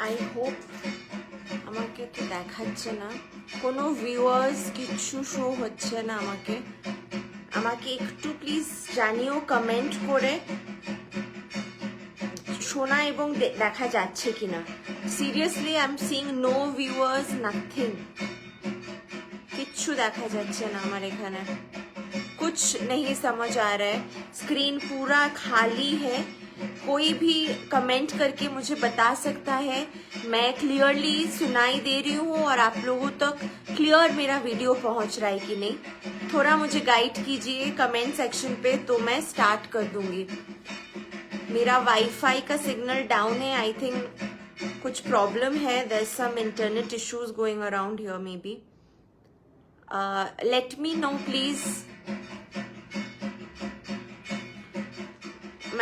I hope আমাকে তো দেখাচ্ছে না, কোনো ভিউয়ার্স কিছু শো হচ্ছে না আমাকে। আমাকে একটু প্লিজ জানিও কমেন্ট করে শোনা এবং দেখা যাচ্ছে কিনা। Seriously I am seeing no viewers, nothing, কিচ্ছু দেখা যাচ্ছে না আমার এখানে। कुछ नहीं समझ आ रहा है, स्क्रीन पूरा खाली है। कोई भी कमेंट करके मुझे बता सकता है। मैं क्लियरली सुनाई दे रही हूँ और आप लोगों तक क्लियर मेरा वीडियो पहुँच रहा है कि नहीं, थोड़ा मुझे गाइड कीजिए कमेंट सेक्शन पे, तो मैं स्टार्ट कर दूंगी। मेरा वाईफाई का सिग्नल डाउन है, आई थिंक कुछ प्रॉब्लम है, there is some internet issues going around here maybe. Let me know please.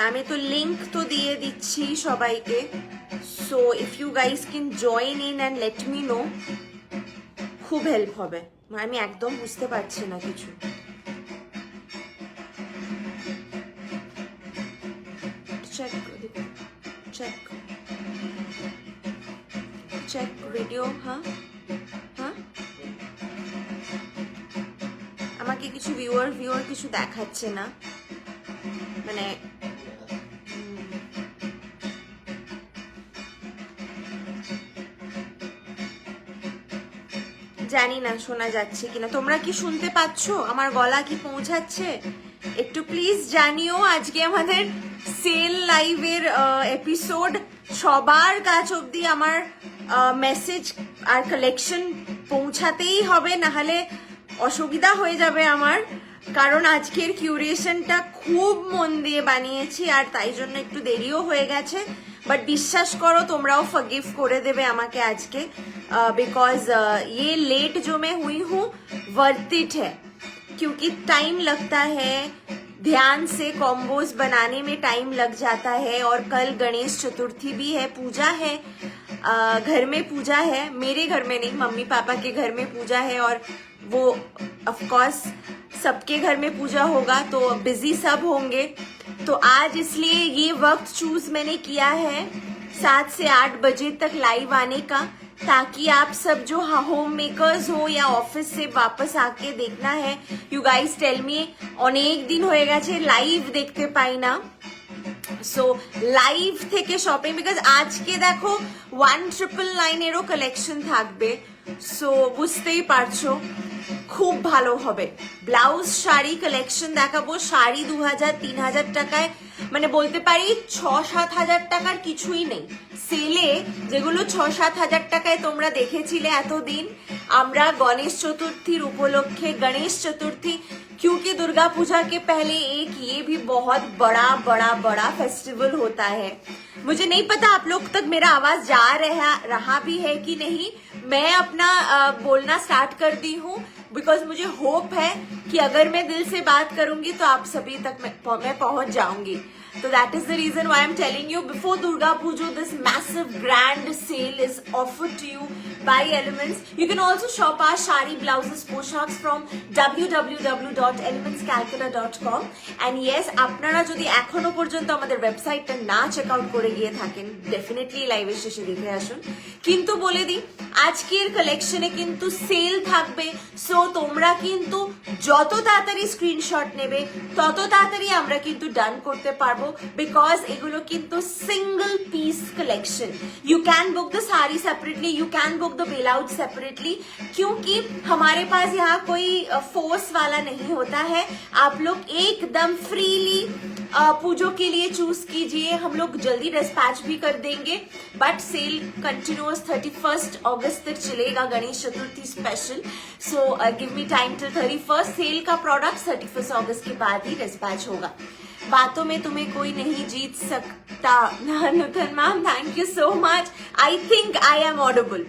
আমি তো লিংক তো দিয়ে দিচ্ছি সবাইকে, so if you guys can join in and let me know, খুব হেল্প হবে। আমি একদম বুঝতে পারছি না কিছু। Check check check video. হ্যাঁ হ্যাঁ, আমাকে কিছু ভিউয়ার কিছু দেখাচ্ছে না, মানে জানি না শোনা যাচ্ছে কিনা। তোমরা কি শুনতে পাচ্ছ? আমার গলা কি পৌঁছাচ্ছে? একটু প্লিজ জানিও। আজকে আমাদের সেল লাইভের এপিসোড, সবার কাছ অব্দি আমার মেসেজ আর কালেকশন পৌঁছাতেই হবে, নাহলে অসুবিধা হয়ে যাবে আমার। কারণ আজকের কিউরেশনটা খুব মন দিয়ে বানিয়েছি, আর তাই জন্য একটু দেরিও হয়ে গেছে। बट विश्वास करो তোমরাও फॉरगिव করে দেবে আমাকে আজকে, बिकॉज ये लेट जो मैं हुई हूँ वर्थ इट है, क्योंकि टाइम लगता है, ध्यान से कॉम्बोज बनाने में टाइम लग जाता है। और कल गणेश चतुर्थी भी है, पूजा है, घर में पूजा है, मेरे घर में नहीं, मम्मी पापा के घर में पूजा है, और वो ऑफ कोर्स सबके घर में पूजा होगा, तो बिजी सब होंगे। तो आज इसलिए ये वक्त चूज मैंने किया है 7 से 8 बजे तक लाइव आने का, ताकि आप सब जो होम मेकर्स हो या ऑफिस से वापस आके देखना है, यू गाइस टेल मी, অনেক দিন হয়ে গেছে লাইভ দেখতে পাই না। সো লাইভ থেকে শপিং, বিকজ আজকে দেখো 1999 এরও কালেকশন থাকবে, সো বুঝতেই পারছো খুব ভালো হবে। ব্লাউজ শাড়ি কালেকশন দেখাবো, শাড়ি 2000-3000 টাকায়, মানে বলতে পারি 6-7 হাজার টাকার কিছুই নেই সেলে। যেগুলো 6-7 হাজার টাকায় তোমরা দেখেছিলে এতদিন, আমরা गणेश चतुर्थी उपलक्षे, गणेश चतुर्थी क्योंकि दुर्गा पूजा के पहले एक ये भी बहुत बड़ा फेस्टिवल होता है। मुझे नहीं पता आप लोग तक मेरा आवाज जा रहा भी है कि नहीं। मैं अपना बोलना स्टार्ट कर दी हूँ, बिकॉज मुझे होप है कि अगर मैं दिल से बात करूंगी तो आप सभी तक मैं पहुंच जाऊंगी। So that is the reason why I'm telling you, before Durga Puja, this massive grand sale is offered to you by Elements. You can also shop our shari, blouses, poshaks from www.elementscalcutta.com. And yes, আপনারা যদি এখনো পর্যন্ত আমাদের ওয়েবসাইটটা না check out করে গিয়ে থাকেন, ডেফিনেটলি লাইভের শেষে দেখে আসুন। কিন্তু বলে দিই, আজকের কালেকশনে কিন্তু সেল থাকবে, সো তোমরা কিন্তু যত তাড়াতাড়ি স্ক্রিনশট নেবে তত তাড়াতাড়ি আমরা কিন্তু ডান করতে পারবো, बिकॉज एगुलो किंतु single piece collection. You can book the sari separately, you can book the blouse separately, क्योंकि हमारे पास यहाँ कोई फोर्स वाला नहीं होता है। आप लोग एकदम फ्रीली पूजों के लिए चूज कीजिए, हम लोग जल्दी डिस्पैच भी कर देंगे। बट सेल कंटिन्यूअस 31 अगस्त तक चलेगा, Ganesh Chaturthi special. So give me time till 31st। Sale का प्रोडक्ट 31 अगस्त के बाद ही डिस्पैच होगा। बातों में तुम्हें कोई नहीं जीत सकता। নুতন ma'am, thank you so much. I think I am audible,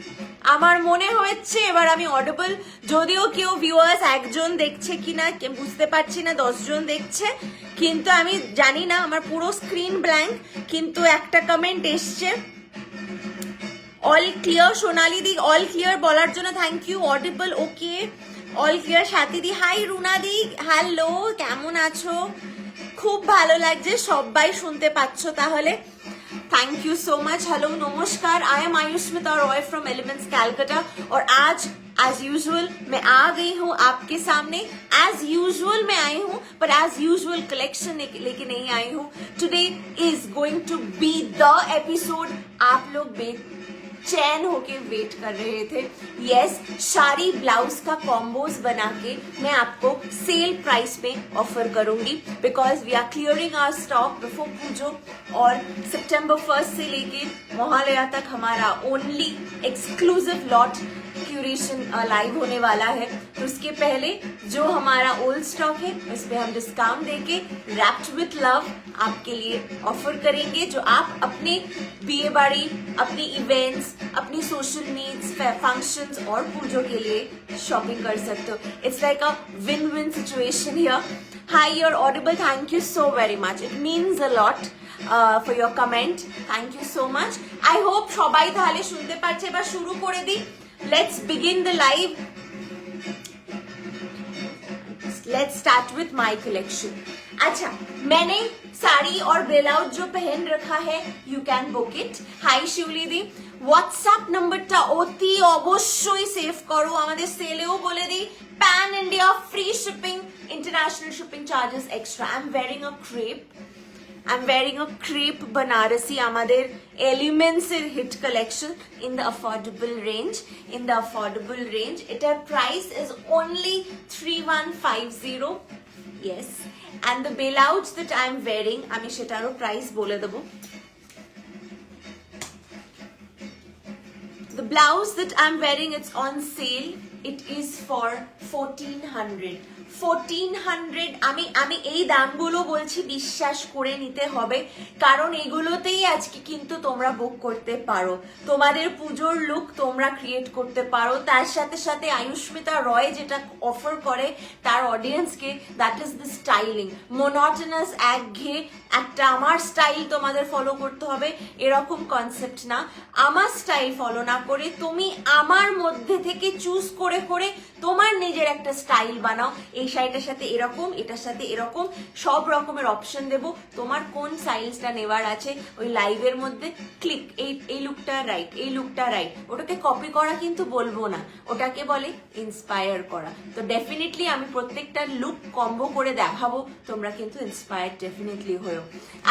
আমার মনে হচ্ছে এবার আমি অডিবল। যদিও কেউ ভিউয়ার্স একজন দেখছে কিনা বুঝতে পারছি না, 10 জন দেখছে, কিন্তু আমি জানি না, আমার পুরো স্ক্রিন ব্ল্যাঙ্ক। কিন্তু একটা কমেন্ট এসছে, অল ক্লিয়ার সোনালি দি, অল ক্লিয়ার বলার জন্য thank you. Audible, okay, all clear. Sathi দি, হাই। রুনা দি, হ্যালো, কেমন আছো? খুব ভালো লাগছে, সবাই শুনতে পাচ্ছ। তাহলে thank you so much. Hello नमस्कार, I am Ayushmita Roy from Elements Calcutta और आज एज यूजुअल मैं आ गई हूँ आपके सामने। एज यूजुअल मैं आई हूँ पर एज यूजुअल कलेक्शन लेके नहीं आई हूँ। Today is going to be the episode आप लोग चैन होके वेट कर रहे थे। यस, साड़ी ब्लाउज का कॉम्बोज बना के मैं आपको सेल प्राइस में ऑफर करूंगी because we are clearing our stock before Pujo और सितंबर 1 से लेके महालया तक हमारा only exclusive lot curation live होने वाला है। तो उसके पहले जो हमारा ओल्ड स्टॉक है उस पर हम डिस्काउंट देके रैप्ड विथ लव आपके लिए ऑफर करेंगे, जो आप अपने बीए बाड़ी, अपनी इवेंट्स, अपनी सोशल नीड्स, फंक्शंस और पूजों के लिए शॉपिंग कर सकते हो। It's like a win win situation here. Hi, you are audible, thank you so very much, it means a lot for your comment, thank you so much. I hope সবাই তাহলে শুনতে পাচ্ছে। এবার শুরু করে দিই। Let's begin the live. Let's start with my collection. अच्छा, मैंने साड़ी और ब्लाउज जो पहन रखा है, you can book it. Hi Shivli di, WhatsApp নাম্বারটা অতি অবশ্যই সেভ করো। আমাদের সেলেও বলে দিই, pan India free shipping, international shipping charges extra. I am wearing a crepe, I'm wearing a crepe Banarasi amader Elements hit collection in the affordable range. Its price is only 3150. Yes, and the blouse that I'm wearing, ami setaro price bole debo. The blouse that I'm wearing, it's on sale. It is for 1400. আমি এই দামগুলো বলছি, বিশ্বাস করে নিতে হবে, কারণ এগুলোতেই আজকে কিন্তু তোমরা বুক করতে পারো, তোমাদের পুজোর লুক তোমরা ক্রিয়েট করতে পারো। তার সাথে সাথে আয়ুষ্মিতা রয় যেটা অফার করে তার অডিয়েন্সকে, that is the styling. Monotonous একঘেয়ে একটা আমার স্টাইল তোমাদের ফলো করতে হবে এরকম কনসেপ্ট না। আমার স্টাইল ফলো না করে তুমি আমার মধ্যে থেকে চুজ করে করে তোমার নিজের একটা স্টাইল বানাও। এই শাড়িটার সাথে এরকম, এটার সাথে এরকম, সব রকমের অপশন দেবো। তোমার কোন সাইজটা নেওয়ার আছে ওই লাইভের মধ্যে ক্লিক, এই লুকটা রাইট, এই লুকটা রাইট, ওটাকে কপি করা কিন্তু বলবো না, ওটাকে বলে ইন্সপায়ার করা। তো ডেফিনেটলি আমি প্রত্যেকটা লুক কম্বো করে দেখাবো, তোমরা কিন্তু ইন্সপায়ার ডেফিনেটলি হয়েও।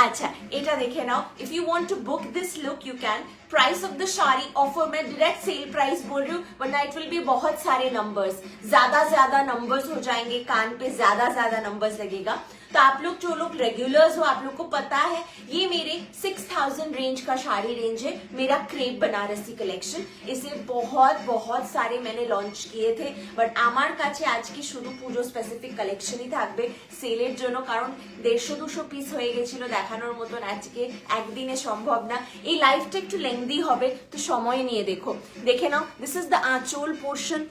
আচ্ছা, এটা দেখে নাও। If you want to book this look you can. Price of the sari offer में डायरेक्ट सेल प्राइस बोल रही हूँ, वरना इट विल बी बहुत सारे नंबर्स, ज्यादा नंबर्स हो जाएंगे, कान पे ज्यादा नंबर्स लगेगा। तो आप लोग जो लोग रेगुलर्स हो, आप लोग को पता है ये मेरे 6000 रेंज का साड़ी रेंज है, मेरा क्रेप बनारसी कलेक्शन। इसे बहुत सारे मैंने लॉन्च किए थे, बट আমার কাছে আজকে শুধু পুজো স্পেসিফিক কালেকশনই থাকবে সেলের জন্য, কারণ 150-200 পিস হয়ে গেছিল দেখানোর মতন, আজকে একদিনে সম্ভব না। এই লাইভটা একটু লেংদি হবে, তো সময় নিয়ে দেখে নাও। দিস ইজ দ্য আঁচল পোর্শন,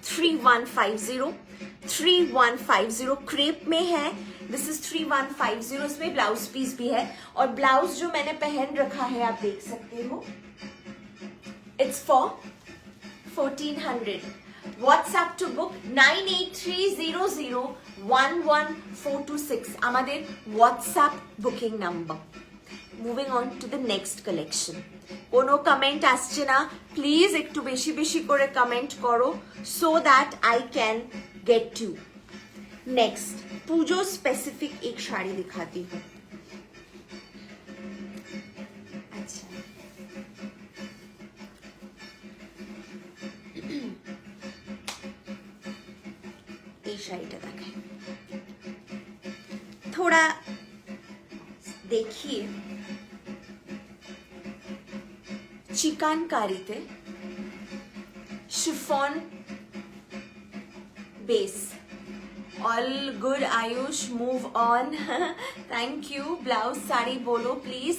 3150 क्रेप में है। दिस इज 3150, इसमें ब्लाउज पीस भी है और ब्लाउज जो मैंने पहन रखा है आप देख सकते हो, it's for 1400। WhatsApp to book 9830011426 আমাদের WhatsApp booking number. Moving on to the next collection. কোনো কমেন্ট আসছে না, প্লিজ একটু বেশি বেশি করে কমেন্ট করো so that I can get to next. Pujo specific एक साड़ी दिखाती हूँ। अच्छा, এই শাড়িটা দেখাই, थोड़ा देखिए। চিকানকারিতে chiffon base. All good Ayush, move on. Thank you. Blouse sari बोलो प्लीज।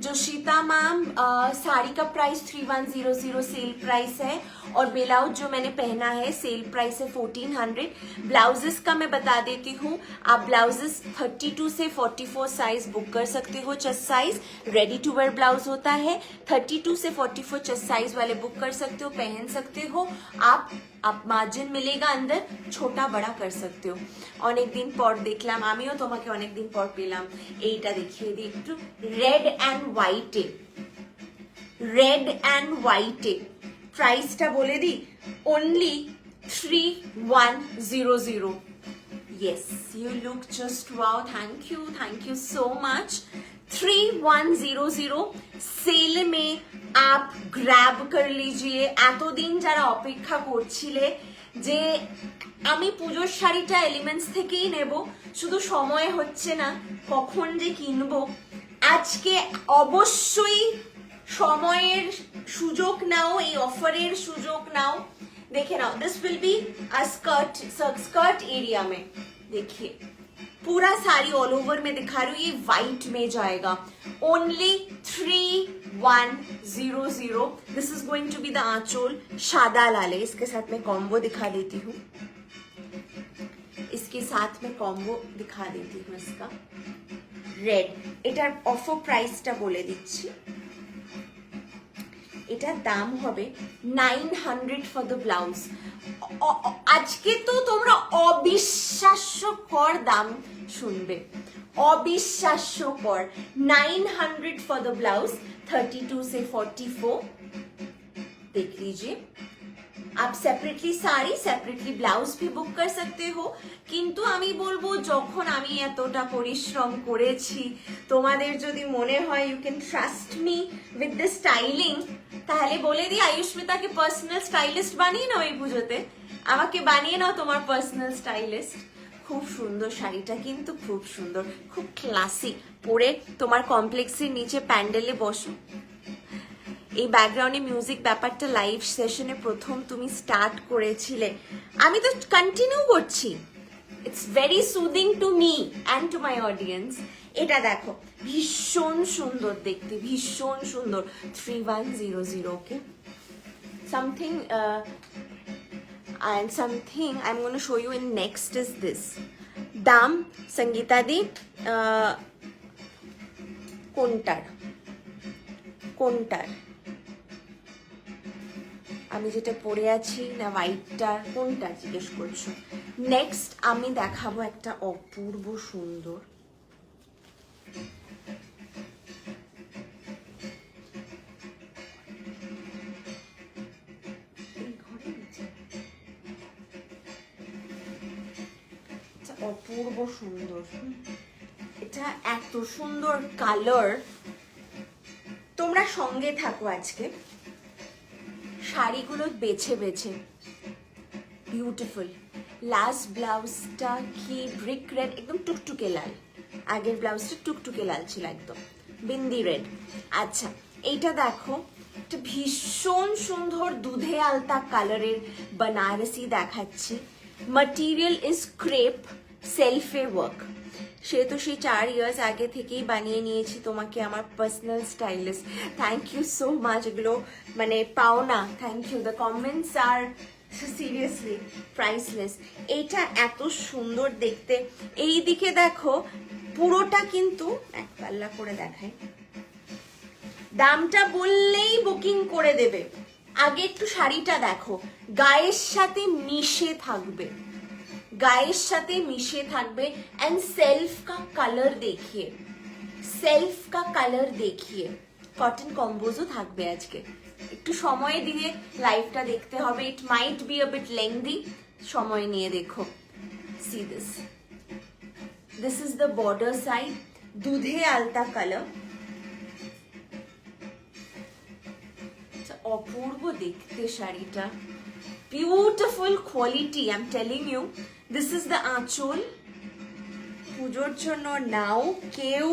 जोशिता मैम, साड़ी का प्राइस 3100 सेल प्राइस है और ब्लाउज जो मैंने पहना है सेल प्राइस है 1400। ब्लाउजेस का मैं बता देती हूँ, आप ब्लाउजेस 32 से 44 साइज बुक कर सकते हो। Chest size ready to wear blouse होता है, 32 से 44 चेस्ट साइज वाले बुक कर सकते हो, पहन सकते हो। आप মার্জিন মিলেগা আন্দার, ছোটা বড়া কর सकते हो। অনেক দিন পর দেখলাম, আমিও তোমাকে অনেক দিন পর পেলাম। এইটা দেখিয়ে দিই একটু, রেড অ্যান্ড হোয়াইটে, রেড অ্যান্ড হোয়াইটে প্রাইসটা বলে দিই, only 3100। Yes, you look just wow. Thank you so much. 3100 cell में आप গ্র্যাব कर लीजिए। এতদিন যারা অপেক্ষা করছিলে যে আমি পুজোর শাড়িটা এলিমেন্টস থেকেই নেব, শুধু সময় হচ্ছে না কখন যে কিনবো, আজকে অবশ্যই সময়ের সুযোগ নাও, এই অফারের সুযোগ নাও। देखे ना, this will be a skirt area में। देखिए पूरा साड़ी ऑल ओवर में दिखा रही हूँ, ये व्हाइट में जाएगा। Only 3100। This is going to be the aanchal, सादा लाल है। इसके साथ मैं कॉम्बो दिखा देती हूँ, इसके साथ में कॉम्बो दिखा देती हूँ इसका रेड। এটার অফার প্রাইসটা বলে দিচ্ছি, এটার দাম হবে 900 ফর দ্য ব্লাউজ। আজকে তো তোমরা অবিশ্বাস্যকর দাম শুনবে, অবিশ্বাস্যকর। 900 ফর দ্য ব্লাউজ, 32 से 44। देख लीजिए, आप সেপারেটলি শাড়ি সেপারেটলি ব্লাউজ भी বুক कर सकते हो। কিন্তু আমি বলবো যখন আমি এতটা পরিশ্রম করেছি, তোমাদের যদি মনে হয় you can trust me with the styling, তাহলে বলে দিই আয়ুষ্মিতাকে পার্সোনাল স্টাইলিস্ট বানিয়ে নাও এই পুজোতে, আমাকে বানিয়ে নাও তোমার পার্সোনাল স্টাইলিস্ট। খুব সুন্দর শাড়িটা, কিন্তু খুব সুন্দর, খুব ক্লাসিক। পরে তোমার কমপ্লেক্সের নিচে প্যান্ডেলে বসো, এই ব্যাকগ্রাউন্ডে মিউজিক ব্যাপারটা লাইভ সেশনে প্রথম তুমি স্টার্ট করেছিলে, আমি তো কন্টিনিউ করছি। It's very soothing to me and to my audience. এটা দেখো ভীষণ সুন্দর দেখতে, ভীষণ সুন্দর। 3100। ওকে, something and something I'm going to show you in next is this. দাম সঙ্গীতা দি কোনটার আমি যেটা পরে আছি না হোয়াইটটার, কোনটা জিজ্ঞেস করছো? নেক্সট আমি দেখাবো একটা অপূর্ব সুন্দর, অপূর্ব সুন্দর। এটা এত সুন্দর কালার, তোমরা সঙ্গে থাকো আজকে। শাড়িগুলো বেছে বেছে বিউটিফুল। লাস্ট ব্লাউজটা কি ব্রিক রেড, একদম টুকটুকে লাল। আগের ব্লাউজটা টুকটুকে লাল ছিল, একদম বিন্দি রেড। আচ্ছা, এইটা দেখো, একটা ভীষণ সুন্দর দুধে আলতা কালারের বানারসি দেখাচ্ছি। material is crepe সেলফে ওয়ার্ক। সে তো সেই 4 ইয়ার্স আগে থেকেই বানিয়ে নিয়েছি তোমাকে আমার personal stylist. Thank you so much, এগুলো মানে পাওনা। Thank you, the comments are seriously priceless. এইটা এত সুন্দর দেখতে। এই দিকে দেখো পুরোটা কিন্তু এক পাল্লা করে দেখায়, দামটা বললেই বুকিং করে দেবে। আগে একটু শাড়িটা দেখো, গায়ের সাথে মিশে থাকবে, গায়ের সাথে মিশে থাকবে। एंड सेल्फ का कलर देखिए, सेल्फ का कलर देखिए। কটন কম্বোজও থাকবে আজকে, একটু সময় দিয়ে লাইভটা দেখতে হবে। ইট might be a bit lengthy, সময় নিয়ে দেখো। See this, this is the border side, দুধে আলতা কালার। অপূর্ব দেখতে শাড়িটা, beautiful quality. I am telling you, this is the anchal. পুজোর জন্য নাও, কেউ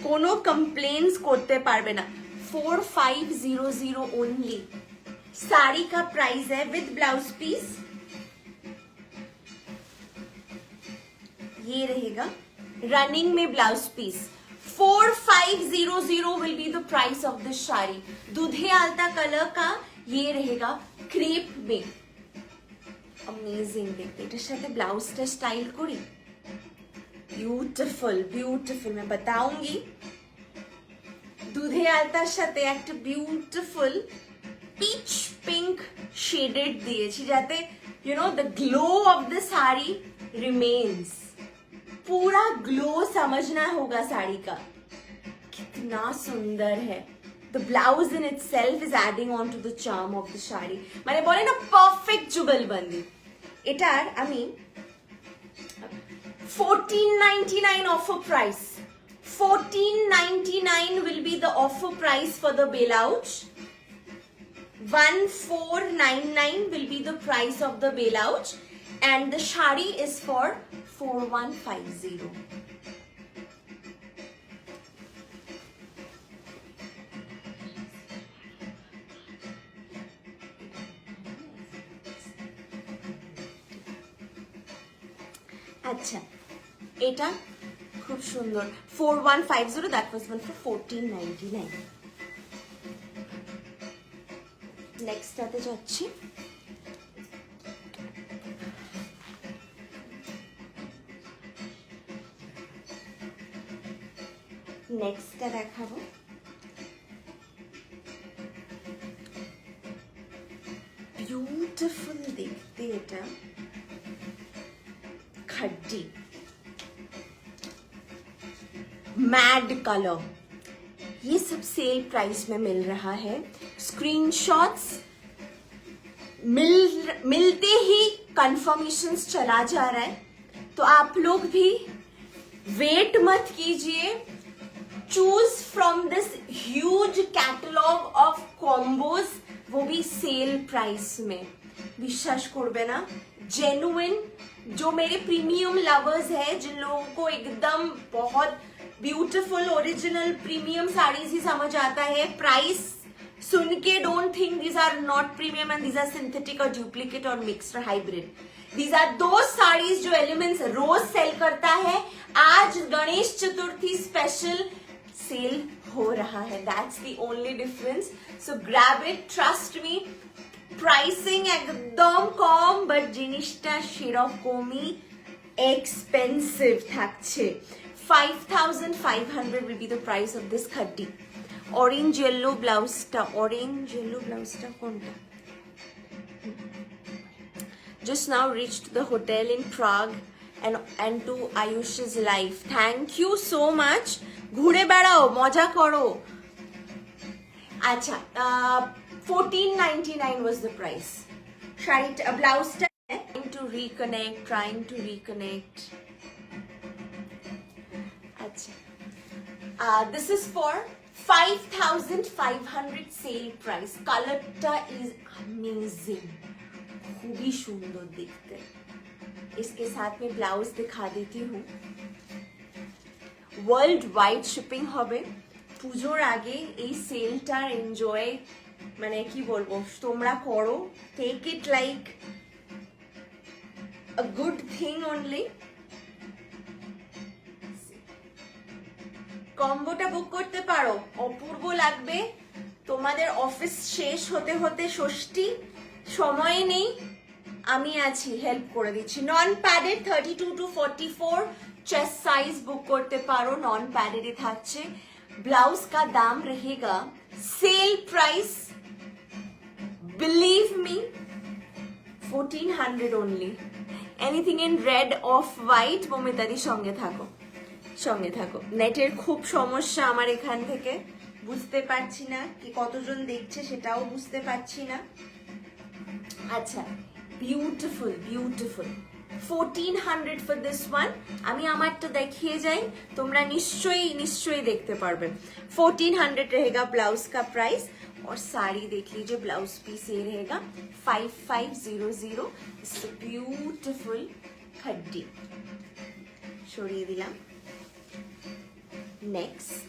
কোনো কমপ্লেন্স করতে পারবে না। 4500 ओनली। साड़ी का प्राइस है विद ब्लाउज पीस, ये रहेगा रनिंग में blouse piece. 4500 will be the price of this sari. दूधे आलता कलर का ये रहेगा क्रेप में अमेजिंग देखते এটার সাথে ব্লাউজটা স্টাইল করি বিউটিফুল বিউটিফুল मैं बताऊंगी দুধে আলতার সাথে একটা বিউটিফুল পিচ পিঙ্ক শেডেড দিয়েছি যাতে you know the glow of the sari remains पूरा ग्लो समझना होगा साड़ी का कितना सुंदर है the blouse in itself is adding on to the charm of the shari মানে বলে না perfect जुगलबंदी এটার আমি 1499 offer price 1499 will be the offer price for the blouse 1499 will be the price of the blouse and the shari is for 4150 আচ্ছা এটা খুব সুন্দর 4150 that was one for 1499 next টাতে যাচ্ছি নেক্সটটা দেখাবো বিউটিফুল দেখতে এটা खड्डी मैड कलर ये सब सेल प्राइस में मिल रहा है स्क्रीनशॉट्स मिलते ही कंफर्मेशंस चला जा रहा है तो आप लोग भी वेट मत कीजिए choose from this huge catalogue of combos वो भी सेल प्राइस में विश्वास करबे ना जेन्युइन जो मेरे प्रीमियम लवर्स है जिन लोगों को एकदम बहुत ब्यूटीफुल ओरिजिनल प्रीमियम साड़ीज ही समझ आता है प्राइस सुन के don't think these are not premium and these are synthetic और डुप्लीकेट और मिक्स्ड और हाइब्रिड दीज आर दो साड़ीज जो एलिमेंट्स रोज सेल करता है आज गणेश चतुर्थी स्पेशल सेल हो रहा है that's the only difference so grab it trust me pricing एकदम कम बट जिनिसटा সেরকমই এক্সপেন্সিভ থাকছে 5500 will be the price of this khaddi orange yellow blouse ta konta just now reached the hotel in Prague and to Ayush's life thank you so much ঘুরে বেড়াও মজা করো আচ্ছা 1499 was the price. Blouse trying to reconnect. Achha. This is for 5500 sale price. Color ta is amazing. खूबी सुंदर दिखते हैं. इसके साथ में ब्लाउज दिखा देती हूँ. वर्ल्ड वाइड शिपिंग হবে. পুজোর আগে এই সেলটা এনজয় মানে কি বলবো তোমরা করো take it like a good thing only কম্বোটা বুক করতে পারো অপূর্ব লাগবে তোমাদের অফিস শেষ হতে হতে ষষ্ঠী সময় নেই আমি আছি হেল্প করে দিচ্ছি non padded 32 to 44 chest size book করতে পারো নন প্যাডেডে থাকছে ब्लाउज का दाम रहेगा sale price believe me 1400 only anything in red off white মমিতাদি সঙ্গে থাকো নেটের খুব সমস্যা আমার এখান থেকে বুঝতে পারছি না কি কতজন দেখছে সেটাও বুঝতে পারছি না আচ্ছা বিউটিফুল 1400 for this one আমি আমারটা দেখিয়ে যাই তোমরা নিশ্চয়ই দেখতে পারবে 1400 रहेगा ब्लाउज का प्राइस और साड़ी देख लीजिए ब्लाउज पीस ये रहेगा 5500 इट्स ब्यूटीफुल खड्डी সরিয়ে দিলাম নেক্সট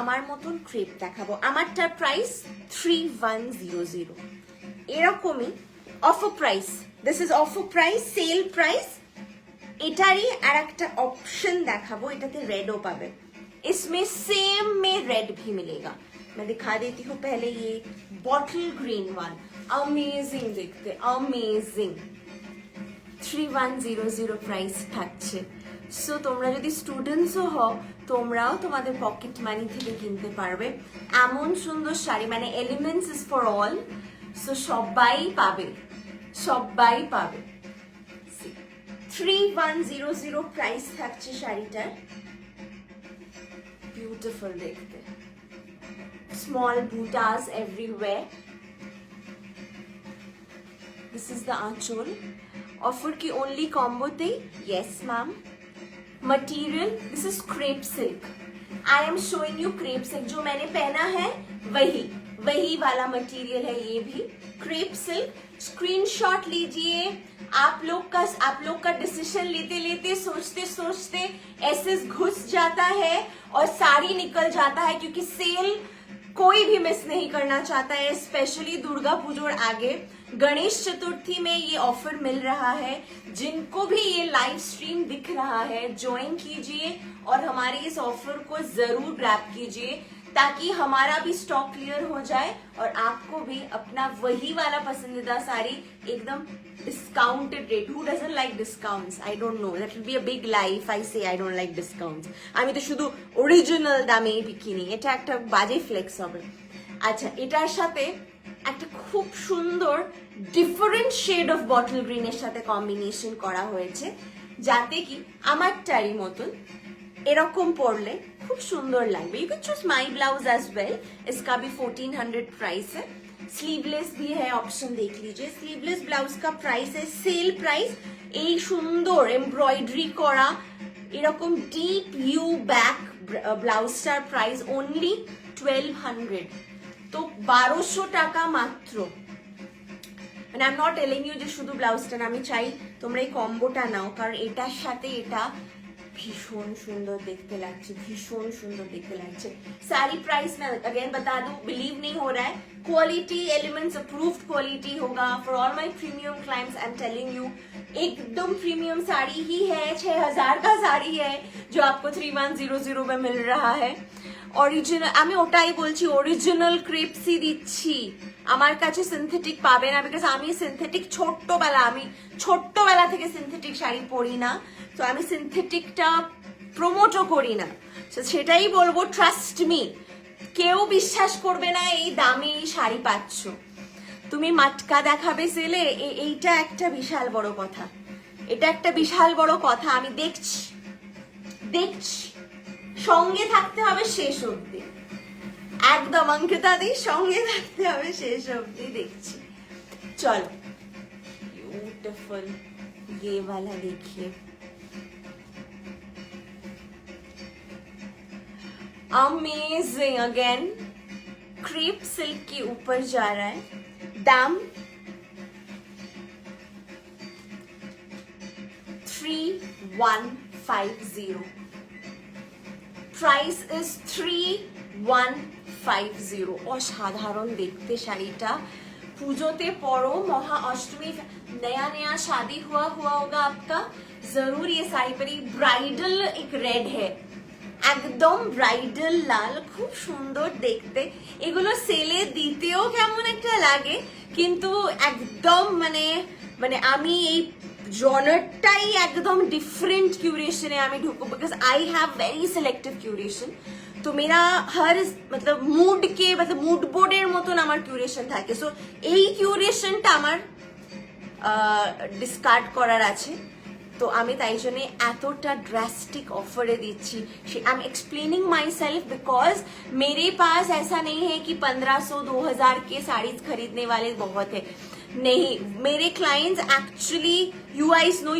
আমার মতন ক্রেপ দেখাবো আমারটার প্রাইস 3100 এরকমই offer price this is offer price sale price এটারই আরেকটা অপশন দেখাবো এটাতে রেডও পাবে इसमें सेम में रेड भी मिलेगा मैं दिखा देती हूँ पहले ये बॉटल ग्रीन वन, अमेजिंग देखते, अमेजिंग 3100 প্রাইস থাকছে। সো তোমরা যদি স্টুডেন্টসও হও তোমরাও তোমাদের পকেট মানি থেকে কিনতে পারবে এমন সুন্দর শাড়ি, মানে elements is for all. So সবাই পাবে, সবাই পাবে। 3100 প্রাইস থাকছে শাড়িটার, বিউটিফুল দেখতে, small butas everywhere. This is the aanchal. Offer की ओनली कॉम्बो थे, yes ma'am. Material this is crepe silk, I am showing you crepe silk, जो मैंने पहना है वही वाला मटेरियल है, ये भी क्रेप सिल्क। स्क्रीनशॉट लीजिए। आप लोग का डिसीजन लेते लेते सोचते एसेस घुस जाता है और साड़ी निकल जाता है, क्योंकि सेल कोई भी मिस नहीं करना चाहता है, स्पेशली दुर्गा पूजा आगे गणेश चतुर्थी में ये ऑफर मिल रहा है। जिनको भी ये लाइव स्ट्रीम दिख रहा है ज्वाइन कीजिए और हमारे इस ऑफर को जरूर ग्रैब कीजिए, ताकि हमारा भी स्टॉक क्लियर हो जाए और आपको भी अपना वही वाला पसंदीदा साड़ी एकदम discounted rate. Who doesn't like discounts? I don't know, that will be a big lie if I से आई डोंट लाइक डिस्काउंट्स। আমি তো শুধু অরিজিনাল দামেই কিনি, এটা একটা বাজে ফ্লেক্স হবে। আচ্ছা, এটার সাথে একটা খুব সুন্দর ডিফারেন্ট শেড অফ বটল গ্রিনের সাথে কম্বিনেশন করা হয়েছে, যাতে কি আমারটারই মতন এরকম পরলে খুব সুন্দর লাগবে। You can choose my blouse as well, इसका भी 1400 प्राइस है। स्लीवलेस भी है ऑप्शन, देख लीजिए। स्लीवलेस ब्लाउज का प्राइस है सेल प्राइस। এই সুন্দর এমব্রয়ডারি করা এরকম ডিপ ইউ ব্যাক ব্লাউজটার প্রাইস অনলি 1200, তো 1200 টাকা মাত্র। মানে I am not telling you যে শুধু ব্লাউজটা না, আমি চাই তোমরা এই কম্বোটা নাও, কারণ এটার সাথে এটা भीषण सुंदर देखते लगছে, भीषण सुंदर देखते लगছে। सारी प्राइस मैं अगेन बता दूं, बिलीव नहीं हो रहा है, क्वालिटी एलिमेंट्स अप्रूव्ड क्वालिटी होगा for all my premium clients. I am telling you एकदम प्रीमियम साड़ी ही है, 6000 का साड़ी है जो आपको 3100 में मिल रहा है। অরিজিনাল, আমি ওটাই বলছি, অরিজিনাল ক্রেপসি দিচ্ছি। আমার কাছে সিনথেটিক পাবে না, বিকজ আমি সিনথেটিক ছোট্টবেলা থেকে সিনথেটিক শাড়ি পরি না, তো আমি সিনথেটিকটা প্রমোটও করি না। সেটাই বলবো, ট্রাস্ট মি, কেউ বিশ্বাস করবে না এই দামে এই শাড়ি পাচ্ছ। তুমি মাটকা দেখাবে সেলে, এইটা একটা বিশাল বড় কথা, এটা একটা বিশাল বড় কথা। আমি দেখছি, সঙ্গে থাকতে হবে শেষ অবধি, একদম অঙ্কিতা দি, সঙ্গে থাকতে হবে শেষ অবধি। দেখছি, চলো। ब्यूटीफुल ये वाला देखिए, अमेजिंग। अगेन क्रेप सिल्क के ऊपर जा रहा है। दाम 3150, प्राइस इज 3150। असाधारण देखते শাড়িটা, पूजोते परो, महा अष्टमी, नया शादी हुआ होगा आपका, जरूर ये साड़ी पर। ब्राइडल एक रेड है, একদম ব্রাইডাল লাল, খুব সুন্দর দেখতে। এগুলো সেলে দিতেও কেমন একটা লাগে, কিন্তু একদম মানে আমি এই জনারটাই একদম ডিফারেন্ট কিউরেশনে আমি ঢুকবো, because I have very selective curation. तो मेरा हर मतलब मूड के मतलब मूड बोर्डेर मतन আমার কিউরেশন থাকে। সো এই কিউরেশনটা আমার ডিসকার্ড করার আছে, তো আমি তাই জন্য এতটা ड्रास्टिक ऑफर दिच्छी। I am explaining myself, because मेरे पास ऐसा नहीं है कि 1500-2000 के साड़ीज खरीदने वाले बहुत है, नहीं। मेरे clients actually,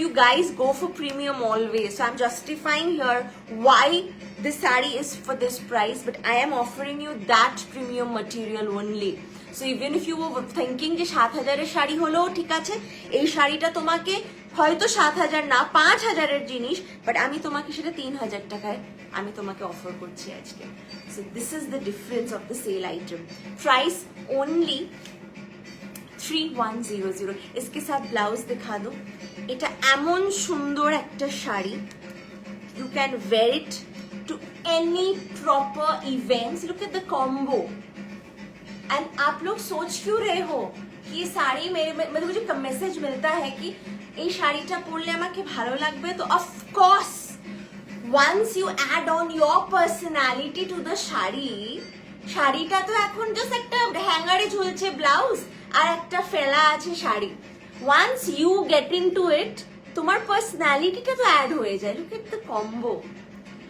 you guys go for premium always, so I'm justifying here why this saree is for this price, but I am offering you that premium material only. So even if you were thinking যে 7000 এর শাড়ি হলো ঠিক আছে, এই শাড়িটা তোমাকে হয়তো 7000 না 5000 এর জিনিস, বাট আমি তোমাকে সেটা 3000 টাকায় আমি তোমাকে অফার করছি আজকে। So this is the difference of the sale item. Price only 3100। इसके साथ ब्लाउज दिखा दो। এটা এমন সুন্দর একটা sari, you can wear it to any proper events. Look at the combo. And आप लोग सोच क्यों रहे हो कि ये শাড়ি मेरे मतलब मुझे मैसेज मिलता है कि এই শাড়িটা পরলে আমাকে ভালো লাগবে, তো of course once you add on your personality to the sari, শাড়িটা তো এখন জাস্ট একটা হ্যাঙ্গারে ঝুলছে ব্লাউজ আর একটা ফেলা আছে sari. once you get into it তোমার পার্সোনালিটিটা তো অ্যাড হয়ে যায়। Look at the combo.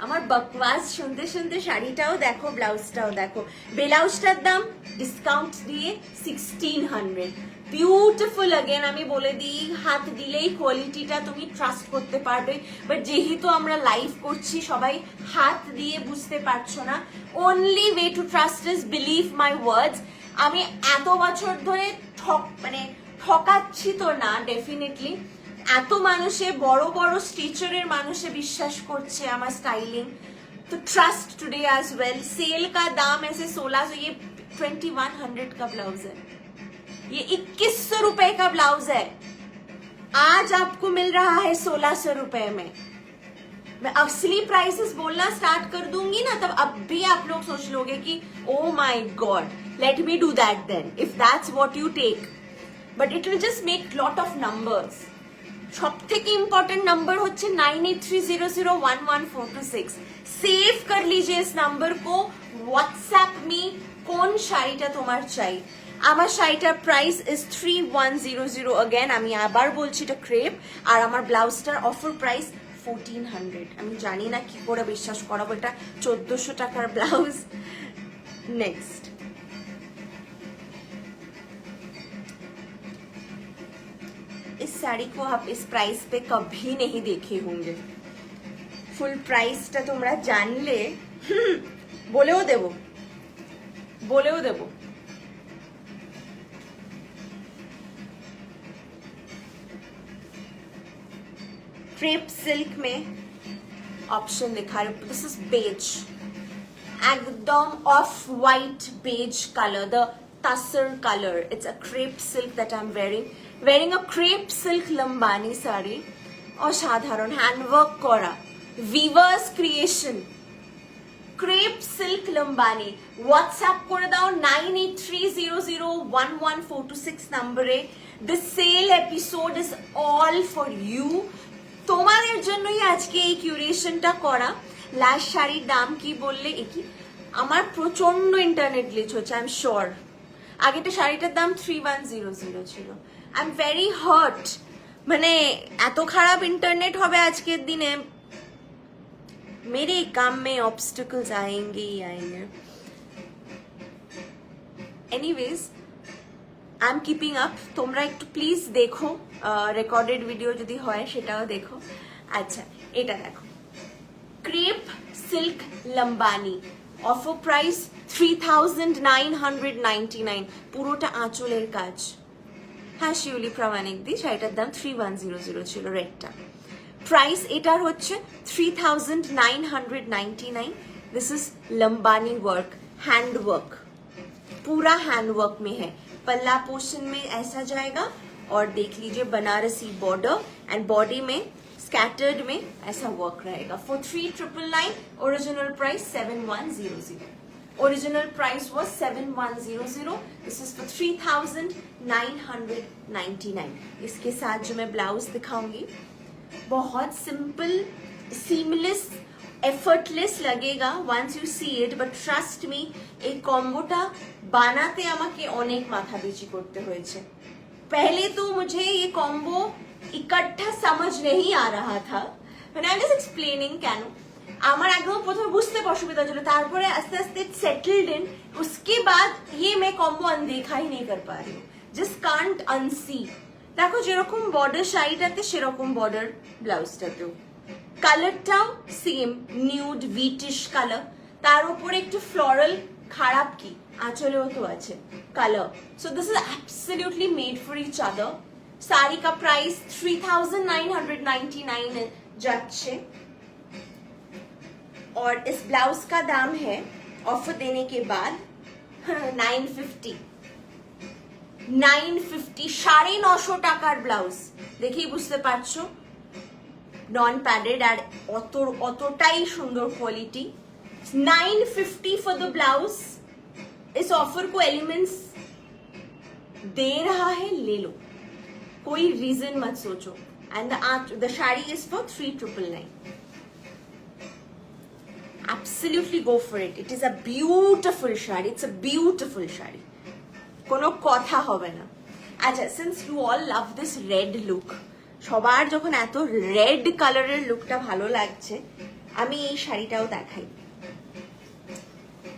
আমার বকওয়াস শুনতে শুনতে শাড়িটাও দেখো, ব্লাউজটাও দেখো। ব্লাউজটার দাম ডিসকাউন্ট দিয়ে 1600। বিউটিফুল। অগেন আমি বলে দিই, হাত দিলেই কোয়ালিটিটা তুমি ট্রাস্ট করতে পারবে। বাট যেহেতু আমরা লাইভ করছি, সবাই হাত দিয়ে বুঝতে পারছো না। Only way to trust is believe my words. আমি এত বছর ধরে ঠকাচ্ছি তো না, ডেফিনেটলি এত মানুষে বড় বড় স্টিচারের মানুষে বিশ্বাস করছে আমার স্টাइलिंग, तो trust today as well. Sale का दाम ऐसे 1600, ये 2100 का ब्लाउज है, ये 2100 रुपए का ब्लाउज है। आज आपको मिल रहा है 1600 रुपए में। मैं असली प्राइसेस बोलना स्टार्ट कर दूंगी ना, तब अब भी आप लोग सोच लोगे कि oh my god, let me do that then, if that's what you take. But it will just make lot of numbers. সব থেকে ইম্পর্টেন্ট নাম্বার হচ্ছে 9830011426। सेव कर लीजिए इस नंबर को, व्हाट्सएप में কোন শাড়িটা তোমার চাই। আমার শাড়িটার প্রাইস ইজ 3100। अगेन আমি আবার বলছি, এটা ক্রেপ, আর আমার ব্লাউজটার অফার প্রাইস 1400। আমি জানি না কি করে বিশ্বাস করাবো, এটা 1400 টাকার ব্লাউজ। নেক্সট, इस साड़ी को आप इस प्राइस पे कभी नहीं देखे होंगे। फुल प्राइसটা তোমরা জানলে বলেও দেব। क्रेप सिल्क में ऑप्शन दिखा रही हूँ। दिस इज बेज, एकदम off white beige colour, the tussar color. It's a crepe silk that I'm wearing a crepe silk Lambani sari, असाधारण हैंडवर्क करा, weavers creation, crepe silk Lambani. WhatsApp করে দাও 9830011426 নম্বরে। This sale episode is all for you। তোমাদের জন্যই আজকে এই কিউরেশনটা করা। লাস্ট শাড়ির দাম কি বললে, কি আমার প্রচন্ড ইন্টারনেট গ্লিচ হচ্ছে, আই এম শিওর। আগেটা শাড়িটার দাম 3100 ছিল। আই এম ভেরি হার্ট, মানে এত খারাপ ইন্টারনেট হবে আজকের দিনে। मेरे काम में ऑब्स्टिकल्स आएंगे ही आएंगे। Anyways I am keeping up. তোমরা একটু প্লিজ দেখো, রেকর্ডেড ভিডিও যদি হয় সেটাও দেখো। আচ্ছা, এটা দেখো, crepe silk Lambani, offer price 3999। পুরোটা আঁচলের কাজ। হ্যাঁ, শিউলি প্রামাণিক দি, শাড়িটার দাম 3100 ছিল, রেডটা। प्राइस एटार होच्छे 3999। This is Lambani work, hand work, पूरा हैंड वर्क में है। पल्ला पोर्शन में ऐसा जाएगा, और देख लीजिए बनारसी बॉर्डर, एंड बॉडी में स्कैटर्ड में ऐसा वर्क रहेगा। For 3999, original price 7100। Original price was 7100। This is for 3999। इसके साथ जो मैं ब्लाउज दिखाऊंगी, बहुत सिंपल, सीमलेस, एफर्टलेस लगेगा once you see it, but trust me, এই কম্বোটা বানাতে আমাকে অনেক মাথা পিছি করতে হয়েছে। पहले तो मुझे ये कॉम्बो इकट्ठा समझ नहीं आ रहा था, মানে আমি জাস্ট এক্সপ্লেনিং কেন আমার একদম প্রথমে বুঝতে অসুবিধা ছিল, তারপরে আস্তে আস্তে सेटल्ड इन। उसके बाद ये मैं कॉम्बो अनदेखा ही नहीं कर पा रही हूँ, just can't unsee। দেখো যেরকম বর্ডার শাড়িটাতে সেরকম বর্ডার ব্লাউজটাতেও, কালারটাও সেম, নিউড ভিটিশ কালার, তার উপরে একটু ফ্লোরাল, খারাপ কি আঁচলেও তো আছে colour. So this is absolutely made for each other. Sari का प्राइस 3999 जाच्छे, और इस ब्लाउज का दाम है ऑफर देने के बाद 950। 950 টাকার ব্লাউজ। দেখেই বুঝতে পারছো, নন প্যাডেড, আর অতটাই সুন্দর কোয়ালিটি। 950 for the blouse. इस ऑफर को एलिमेंट्स दे रहा है, ले लो, कोई रीजन मत सोचो। And the sari is for 3999। Absolutely go for it. It is a beautiful shadi. It's a beautiful shadi. কোনো কথা হবে না। আচ্ছা, since you all love this red look, সবার যখন এত রেড কালারের লুকটা ভালো লাগছে, আমি এই শাড়িটাও দেখাই।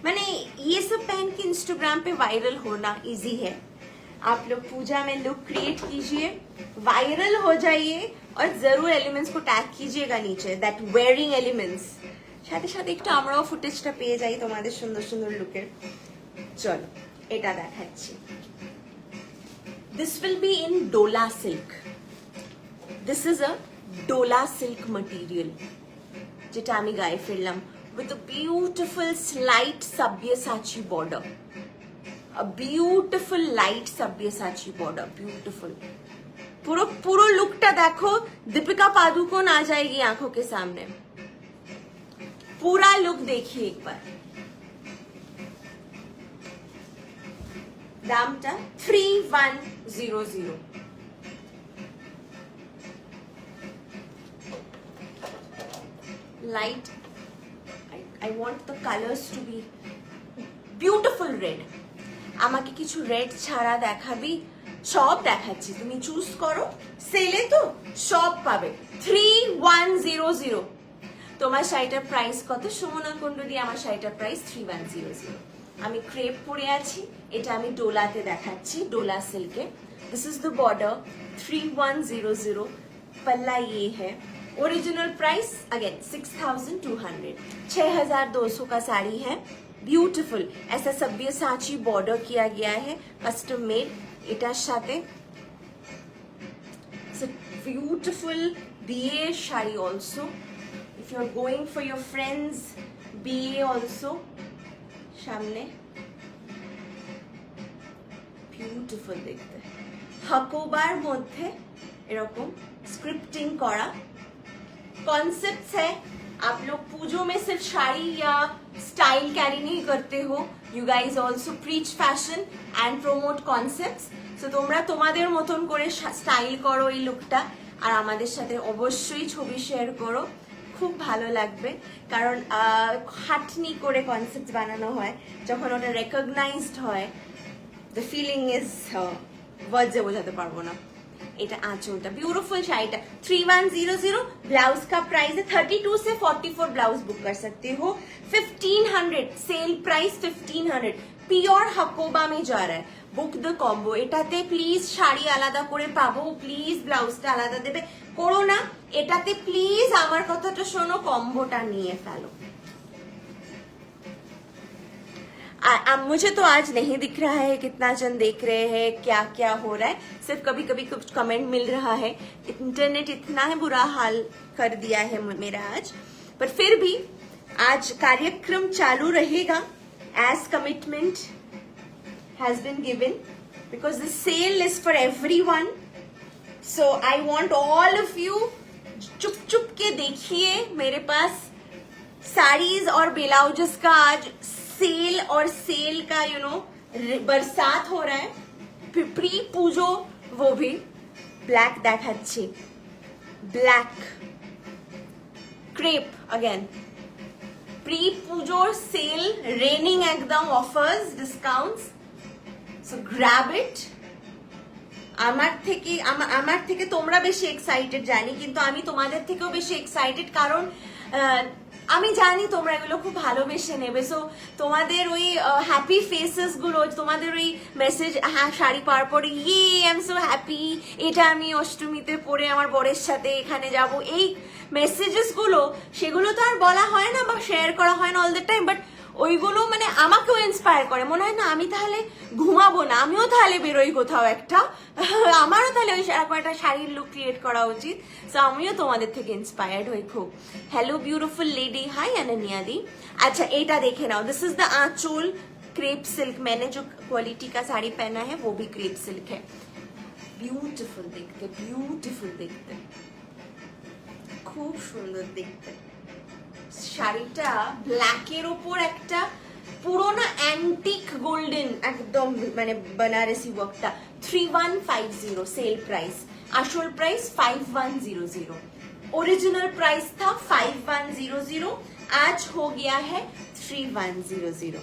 মানে ये सब पहन के इंस्टाग्राम पे वायरल होना इजी है। आप लोग पूजा में लुक क्रिएट कीजिए, वायरल हो जाइए और जरूर एलिमेंट्स को टैग कीजिएगा नीचे, दैट वेयरिंग एलिमेंट्स। সাথে সাথে একটু আমরাও ফুটেজটা পেয়ে যাই তোমাদের সুন্দর সুন্দর লুকের। চলো এটা দেখাচ্ছি। This will be in Dola silk. This is a Dola silk material, যেটা আমি গায়ে ফেললাম with a beautiful slight Sabyasachi border. A beautiful light Sabyasachi border, beautiful. पूरो लुकটা देखो, दीपिका पादुकोण आ जाएगी आंखों के सामने। पूरा लुक देखिए एक बार। दामटा 3100। Light, I want the colors to be beautiful red। আমাকে কিছু রেড ছাড়া দেখাবি, সব দেখাচ্ছি, তুমি চুজ করো। সেলে তো সব পাবে। 3100। তোমার শাড়িটার প্রাইস কত? সুমনা কুন্ডু দিয়ে আমার শাড়িটার প্রাইস 3100। আমি ক্রেপ পরে আছি, এটা আমি ডোলাতে দেখাচ্ছি, ডোলা সিল্কে। This is the border 3100। पल्ला ये है। Original price again 6200। 6200 का साड़ी है। ब्यूटिफुल ऐसा सब्यसाची बॉर्डर किया गया है, कस्टम मेड। এটার সাথে beautiful BA sari also. If you're going for your friends, BA also সামনে বিউটিফুল দেখতে। হাকোবার মধ্যে এরকম স্ক্রিপ্টিং করা कॉन्सेप्ट्स है। आप लोग पूजों में सिर्फ साड़ी या स्टाइल कैरी नहीं करते हो, you guys also preach fashion and promote concepts. So তোমরা তোমাদের মতন করে স্টাইল করো এই লুকটা, আর আমাদের সাথে অবশ্যই ছবি শেয়ার করো, খুব ভালো লাগবে। কারণ খাটনি করে কনসেপ্ট বানানো হয়, যখন ওটা রেকগনাইজড হয়, দ্য ফিলিং ইজ ওয়ার্ডসে বোঝাতে পারবো না। এটা আঁচলটা ब्यूटीफुल শাড়িটা 3100। ब्लाउज का प्राइस है 32 से 44 ब्लाउज बुक कर सकते हो। 1500 सेल प्राइस 1500। পিওর হাকোবা में जा रहा है। Book the combo. এটাতে প্লিজ শাড়ি আলাদা করে পাবো, প্লিজ ব্লাউজটা আলাদা দেবে করো না। এটাতে প্লিজ আমার কথাটা শোনো, কম্বোটা নিয়ে ফেলো। मुझे तो आज नहीं दिख रहा है कितना जन देख रहे हैं, क्या क्या हो रहा है, सिर्फ कभी कभी कुछ कमेंट मिल रहा है। इंटरनेट इतना है बुरा हाल कर दिया है मेरा आज, पर फिर भी आज कार्यक्रम चालू रहेगा। As commitment has been given, because the sale is for everyone. So I want all of you चुप चुप के देखिए। मेरे पास साड़ीज और ब्लाउजेस का आज सेल और सेल का बरसात हो रहा है। प्री पूजो वो भी ब्लैक देखाচ্ছি, black crepe again. Pre Pujo sale raining एकदम offers discounts. So grab it. আমার থেকে তোমরা বেশি এক্সাইটেড জানি, কিন্তু আমি তোমাদের থেকেও বেশি এক্সাইটেড, কারণ আমি জানি তোমরা এগুলো খুব ভালোবেসে নেবে। সো তোমাদের ওই হ্যাপি ফেসেস গুলো, তোমাদের ওই মেসেজ, হ্যাঁ শাড়ি পাওয়ার পরে ইয়ে আই এম সো হ্যাপি, এটা আমি অষ্টমীতে পরে আমার বরের সাথে এখানে যাব, এই মেসেজেস গুলো, সেগুলো তো আর বলা হয় না বা শেয়ার করা হয় না অল দ্য টাইম, বাট ওইগুলো মানে আমাকেও ইন্সপায়ার করে। মনে হয় না আমি তাহলে ঘুমাবো না, আমিও তাহলে বেরোই কোথাও একটা, আমারও তাহলে ওই একটা শাড়ির লুক ক্রিয়েট করা উচিত। সো আমিও তোমাদের থেকে ইন্সপায়ার্ড হই খুব। Hello beautiful lady, hi Ananya di. अच्छा एटा देखे now, this is the anchal crepe silk. मैंने जो क्वालिटी का साड़ी पहना है वो भी क्रेप सिल्क है। ब्यूटीफुल देखते, खूब सुंदर देखते। শাড়িটা ব্ল্যাকের ওপর একটা পুরোনো অ্যান্টিক গোল্ডেন একদম মানে বেনারসি ওয়ার্কটা 3150 सेल प्राइस আসল প্রাইস 5100 ओरिजिनल प्राइस था 5100 आज हो गया है 3100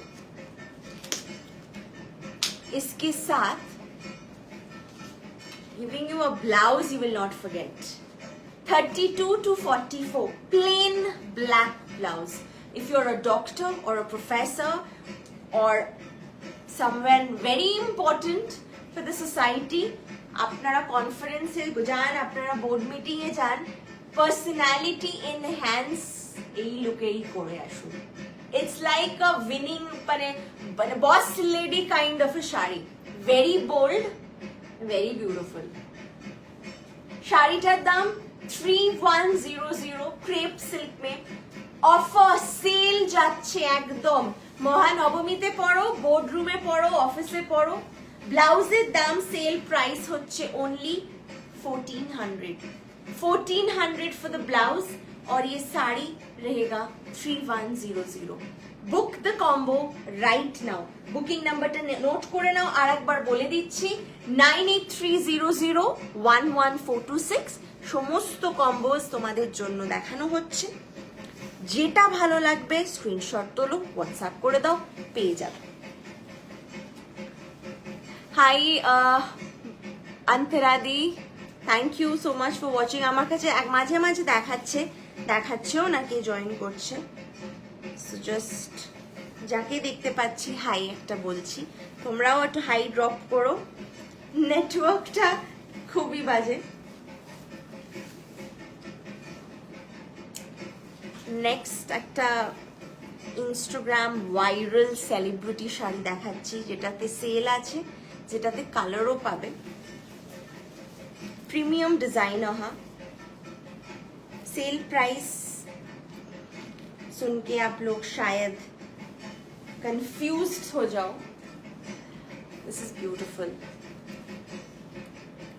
इसके साथ giving you a blouse you will not forget 32 to 44 plain black blouse if you're a doctor or a professor or somewhere very important for the society আপনারা কনফারেন্সে যান আপনারা বোর্ড মিটিং এ যান পার্সোনালিটি এনহ্যান্স এই লুকেই করে আসুন ইটস লাইক আ উইনিং মানে boss lady kind of a sari very bold very beautiful শাড়িটার দাম 3100 ক্রেপ সিল্ক মে অফার সেল যাচ্ছে একদম মহানবমীতে পড়ো বোর্ড রুমে পড়ো অফিসে পড়ো ব্লাউজের দাম সেল প্রাইস হচ্ছে ओनली 1400 फॉर द ब्लाउज और ये साड़ी रहेगा 3100 book the combo right now booking नंबरটা নোট করে নাও আরেকবার বলে দিচ্ছি 9830011426 সমস্ত কম্বোস তোমাদের জন্য দেখানো হচ্ছে যেটা ভালো লাগবে স্ক্রিনশট তোলো হোয়াটসঅ্যাপ করে দাও পেয়ে যাবে হাই অন্তরাদি thank you so much for watching আমার কাছে মাঝে মাঝে দেখাচ্ছেও না কে জয়েন করছে সো জাস্ট যাকে দেখতে পাচ্ছি হাই একটা বলছি তোমরাও একটু হাই ড্রপ করো নেটওয়ার্কটা খুবই বাজে নেক্সট একটা ইনস্টাগ্রাম ভাইরাল সেলিব্রিটি শাড়ি দেখাচ্ছি যেটাতে সেল আছে যেটাতে কালারও পাবে प्रीमियम डिजाइनर हाँ सेल प्राइस सुन के आप लोग शायद कंफ्यूज्ड हो जाओ this is beautiful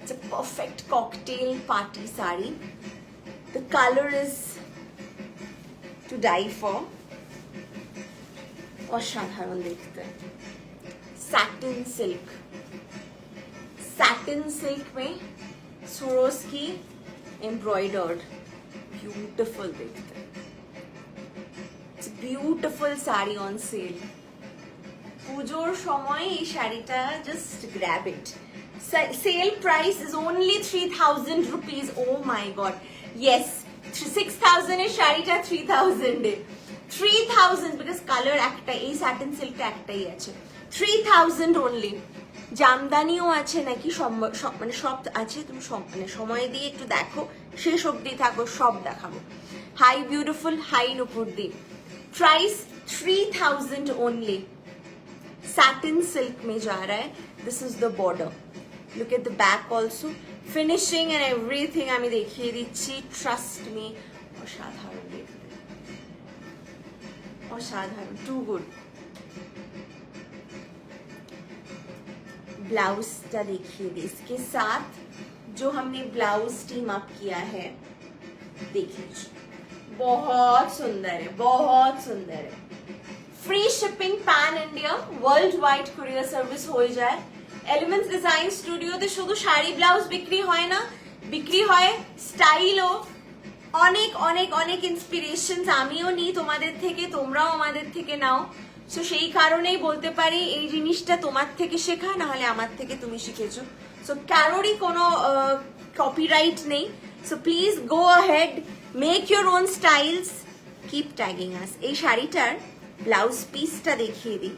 it's a perfect cocktail party sari the colour is to die for असाधारण देखते हैं सैटिन सिल्क में Swarovski embroidered beautiful देखते it's beautiful sari on sale পুজোর সময় এই শাড়িটা just grab it sale price is only 3000 rupees oh my god yes 6000 এর শাড়িটা 3000 এ 3000 because color একটা এই satin silk টা একটাই আছে 3000 only জামদানিও আছে নাকি মানে সব আছে তুমি মানে সময় দিয়ে একটু দেখো শেষ অবধি থাকো সব দেখাবো hi beautiful hi Nupurdeep price 3000 only satin silk में जा रहा है this is the border look at the back also finishing and everything আমি দেখিয়ে দিচ্ছি trust me অসাধারণ দেখতে অসাধারণ too good ब्लाउज का देखिए इसके साथ जो हमने ब्लाउज टीम अप किया है देख लीजिए बहुत सुंदर है free shipping pan India world wide courier service हो जाए एलिमेंट्स डिजाइन स्टूडियो ते शुधु शाड़ी ब्लाउज बिक्री হয় না বিক্রি হয় স্টাইলও অনেক অনেক অনেক ইন্সপিরেশনস আমিও নিই তোমাদের থেকে তোমরাও আমাদের থেকে নাও সো সেই কারণেই বলতে পারি এই জিনিসটা তোমার থেকে শেখা না হলে আমার থেকে তুমি শিখেছো সো কারোরই কোনো কপিরাইট নেই so please go ahead make your own styles keep tagging us এই শাড়িটার ব্লাউজ পিসটা দেখিয়ে দিই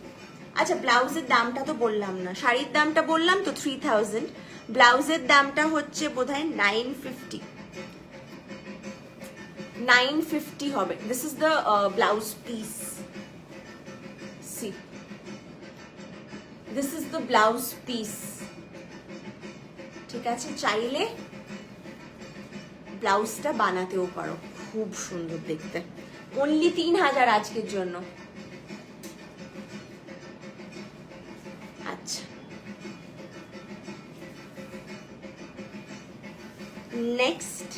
আচ্ছা ব্লাউজের দামটা তো বললাম না শাড়ির দামটা বললাম তো 3000 ব্লাউজের দামটা হচ্ছে বোধহয় 950 হবে this is the blouse piece see this is the blouse piece ঠিক আছে চাইলে ব্লাউজটা বানাতেও পারো খুব সুন্দর দেখতে only 3000 আজকের জন্য আচ্ছা নেক্সট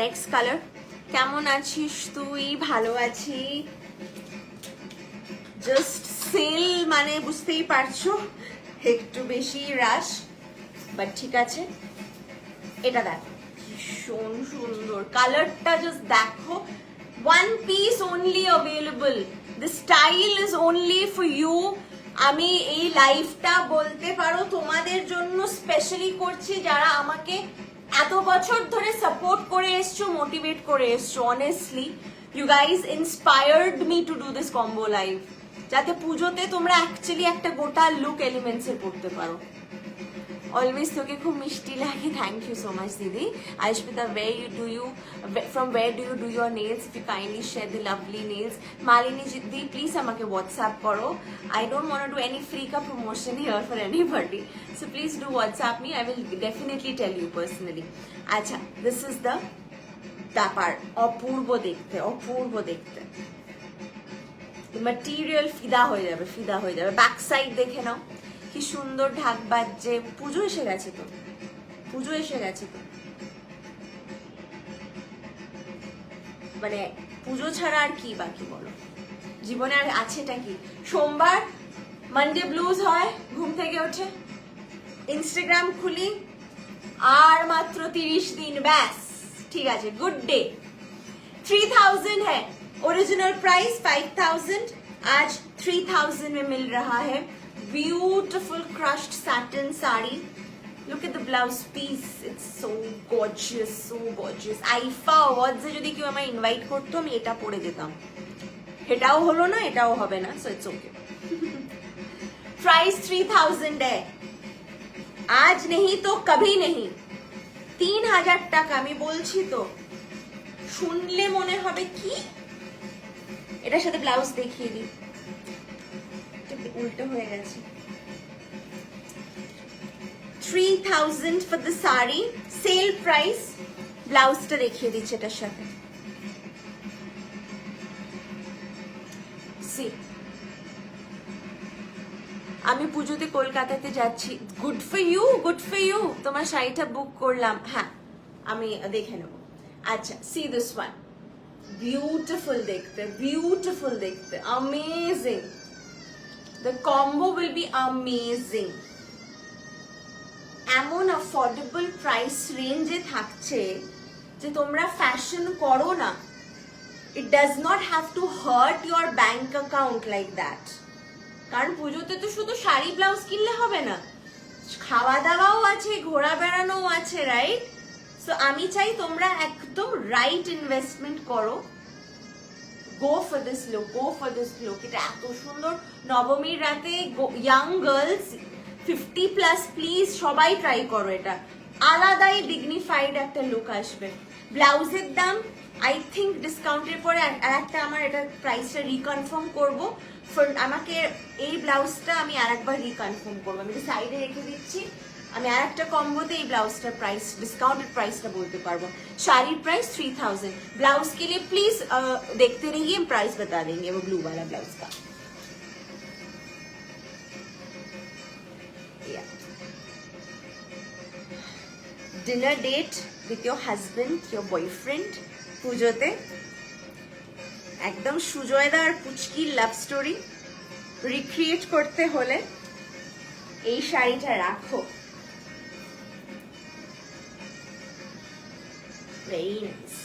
নেক্সট কালার। কেমন আছিস তুই? ভালো আছি। জাস্ট সেল মানে বুঝতেই পারছো একটু বেশি রাশ, বাট ঠিক আছে। এটা দেখো ভীষণ সুন্দর কালারটা, জাস্ট দেখো। One piece only available, the style is only for you. আমি এই লাইফটা বলতে পারো তোমাদের জন্য স্পেশালি করছি, যারা আমাকে এত বছর ধরে সাপোর্ট করে এসছো, মোটিভেট করে এসছো। Honestly you guys inspired me to do this combo live, যাতে পুজোতে তোমরা অ্যাকচুয়ালি একটা গোটা লুক এলিমেন্টস এর করতে পারো। অলওয়েজ তোকে খুব মিষ্টি লাগে। থ্যাংক ইউ সো মাচ দিদি। Aishmita, from where do you do your nails? If you kindly share the lovely nails. Malini di, please আমাকে WhatsApp করো। I don't want to do any free ka promotion here for anybody, so please do WhatsApp me. I will definitely tell you personally. আচ্ছা, this is the ব্যাপার। অপূর্ব দেখতে, অপূর্ব দেখতে। Material ফিদা হয়ে যাবে, ফিদা হয়ে যাবে। ব্যাক সাইড দেখে নাও কি সুন্দর ঢাক বাজছে। পুজো এসে গেছে তো, পুজো এসে গেছে তো, মানে পুজো ছাড়া আর কি বাকি বলো জীবনে? আর আছেটা কি? সোমবার মানডে ব্লুজ হয়, ঘুম থেকে ওঠে ইনস্টাগ্রাম খুলি, আর মাত্র 30 দিন, ব্যাস ঠিক আছে, গুড ডে। 3000 है ओरिजिनल प्राइस 5000, आज 3000 में मिल रहा है। Beautiful crushed satin sari. Look at the blouse piece. It's so gorgeous, so gorgeous. IIFA অ্যাওয়ার্ডসে যদি কেউ আমায় ইনভাইট করতো আমি এটা পরে যেতাম। এটাও হলো না, এটাও হবে না, সো ইটস ওকে। प्राइस 3000 है, आज नहीं तो कभी नहीं। 3000 টাকা, আমি বলছি তো, শুনলে মনে হবে কি। এটার সাথে ব্লাউজ দেখিয়ে দিই, উল্টো হয়ে গেছে। 3000 for the sari, sale price। ব্লাউজটা দেখিয়ে দিচ্ছি এটার সাথে। সি, আমি পুজোতে কলকাতাতে যাচ্ছি। Good for you, good for you. তোমার শাড়িটা বুক করলাম, হ্যাঁ আমি দেখে নেবো। আচ্ছা, সি দিস ওয়ান, বিউটিফুল দেখতে, বিউটিফুল দেখতে, amazing. The combo will be amazing. এমন অ্যাফোর্ডেবল প্রাইস রেঞ্জে থাকছে যে তোমরা ফ্যাশন করো না। It does not have to hurt your bank account like that. কারণ পুজোতে তো শুধু শাড়ি ব্লাউজ কিনলে হবে না, খাওয়া দাওয়াও আছে, ঘোরা বেড়ানোও আছে, রাইট? সো আমি চাই তোমরা একদম রাইট ইনভেস্টমেন্ট করো। Go for this look, go for this look. এটা এত সুন্দর নবমীর রাতে, ইয়াং গার্লস 50+ প্লিজ সবাই ট্রাই করো। এটা আলাদাই ডিগনিফাইড একটা লুক আসবে। ব্লাউজের দাম আই থিঙ্ক ডিসকাউন্টের পরে আরেকটা আমার এটা প্রাইসটা রিকনফার্ম করবো। আমাকে এই ব্লাউজটা আমি আরেকবার রিকনফার্ম করবো, আমি সাইডে রেখে দিচ্ছি। আমি আর একটা কম্বোতে এই ব্লাউজটার প্রাইস, ডিসকাউন্টেড प्राइसটা বলতে পারবো। শাড়ির प्राइस 3000। ब्लाउज के लिए प्लीज देखते रहिए, प्राइस बता देंगे वो ब्लू वाला ब्लाउज का। Dinner date with your husband, your boyfriend পুজোতে একদম সুজয়দা আর পুচকির লাভ স্টোরি রিক্রিয়েট করতে হলে এই শাড়িটা রাখো। Very nice.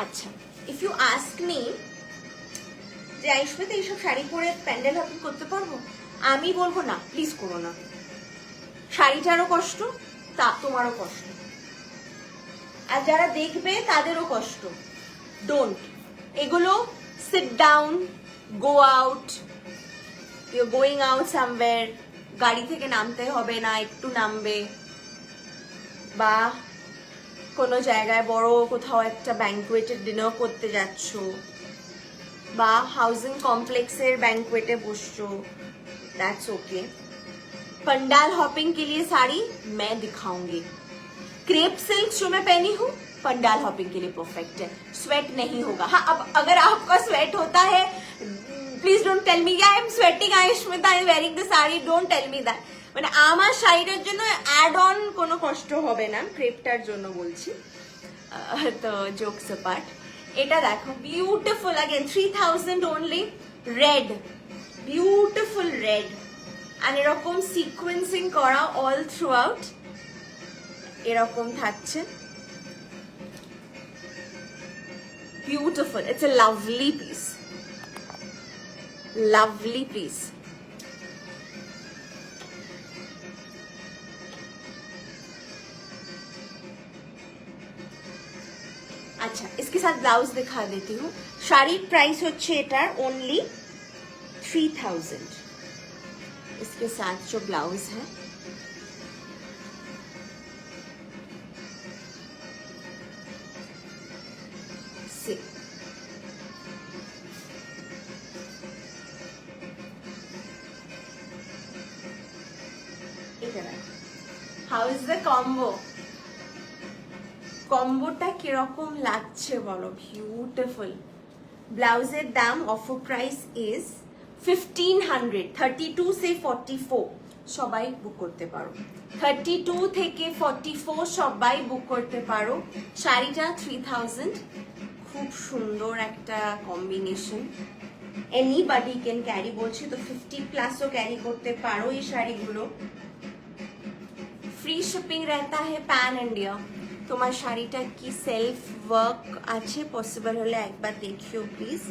আচ্ছা, if you ask me যে আইশমিতা এইসব শাড়ি পরে প্যান্ডেল হপিং করতে পারবো, আমি বলবো না, প্লিজ করো না। শাড়িটারও কষ্ট, তা তোমারও কষ্ট, আর যারা দেখবে তাদেরও কষ্ট। ডোন্ট। এগুলো sit down, go out, you going out somewhere, গাড়ি থেকে নামতে হবে না, একটু নামবে, বা কোনো জায়গায় বড় কোথাও একটা ব্যাংকুয়েটের ডিনার করতে যাচ্ছ, বা হাউজিং কমপ্লেক্সের ব্যাংকুয়েটে বসছো, दैट्स ओके। पंडाल हॉपिंग के लिए साड़ी मैं दिखाऊंगी। क्रेप सिल्क जो मैं पहनी हूँ पंडाल हॉपिंग के लिए परफेक्ट है, स्वेट नहीं होगा। हाँ, अब अगर आपका स्वेट होता है, please don't tell me I am sweating, Ayushmita I am wearing the sari, don't tell me that. মানে আমার শাড়িটার জন্য অ্যাড অন কোনো কষ্ট হবে না, ক্রেপটার জন্য বলছি। তো জোকস অ্যাপার্ট, এটা দেখো beautiful, again 3000 only, red, beautiful red, আর এরকম সিকোয়েন্সিং করা অল থ্রু আউট, এরকম থাকছে, beautiful. It's a lovely piece, lovely piece. अच्छा, इसके साथ ब्लाउज दिखा देती हूँ। শাড়ির প্রাইস হচ্ছে এটার ओनली 3000। इसके साथ जो ब्लाउज है से हाउ इज द कॉम्बो? কম্বোটা কিরকম লাগছে বলো? বিউটিফুল। ব্লাউজের দাম অফার প্রাইস ইজ 1500, 32 সে 44 সবাই বুক করতে পারো, 32 থেকে 44 সবাই বুক করতে পারো। শাড়িটা 3000, খুব সুন্দর একটা কম্বিনেশন, এনিবডি ক্যান ক্যারি, বলছি তো 50 প্লাসও ক্যারি করতে পারো এই শাড়িগুলো। ফ্রি শিপিং रहता है पैन इंडिया। তোমার শাড়িটা কি সেলফ ওয়ার্ক আছে? পসিবল হলে একবার দেখিও প্লিজ।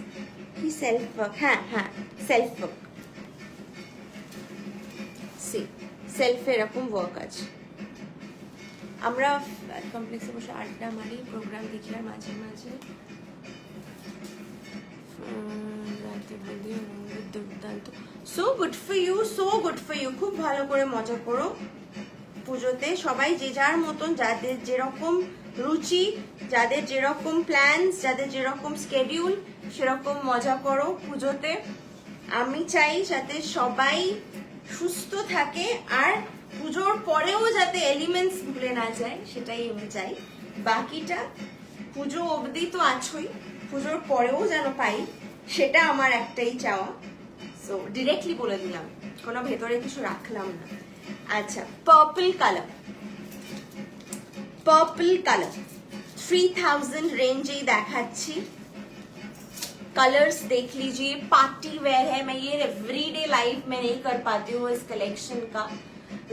কি সেলফ ওয়ার্ক? হ্যাঁ হ্যাঁ, সেলফ ওয়ার্ক, সেলফ এরকম ওয়ার্ক আছে। আমরা কমপ্লেক্সে বসে আড্ডা মারি, প্রোগ্রাম দেখি, আর মাঝে মাঝে দুর্দান্ত। So good for you, so good for you. খুব ভালো করে মজা করো পুজোতে, সবাই যে যার মতন, যাদের যেরকম রুচি, যাদের যেরকম প্ল্যানস, যাদের যেরকম স্কেডিউল, সেরকম মজা করো পুজোতে। আমি চাই যাতে সবাই সুস্থ থাকে, আর পুজোর পরেও যাতে এলিমেন্টস ভুলে না যায়, সেটাই আমি চাই। বাকিটা পুজো অবধি তো আছোই, পুজোর পরেও যেন পাই, সেটা আমার একটাই চাওয়া। সো ডিরেক্টলি বলে দিলাম, কোনো ভেতরে কিছু রাখলাম না। अच्छा, purple colour, purple colour 3000 range ही देखाচ্ছি। कलर्स देख लीजिए, पार्टी वेयर है। मैं ये एवरीडे लाइव में नहीं कर पाती हूँ इस कलेक्शन का,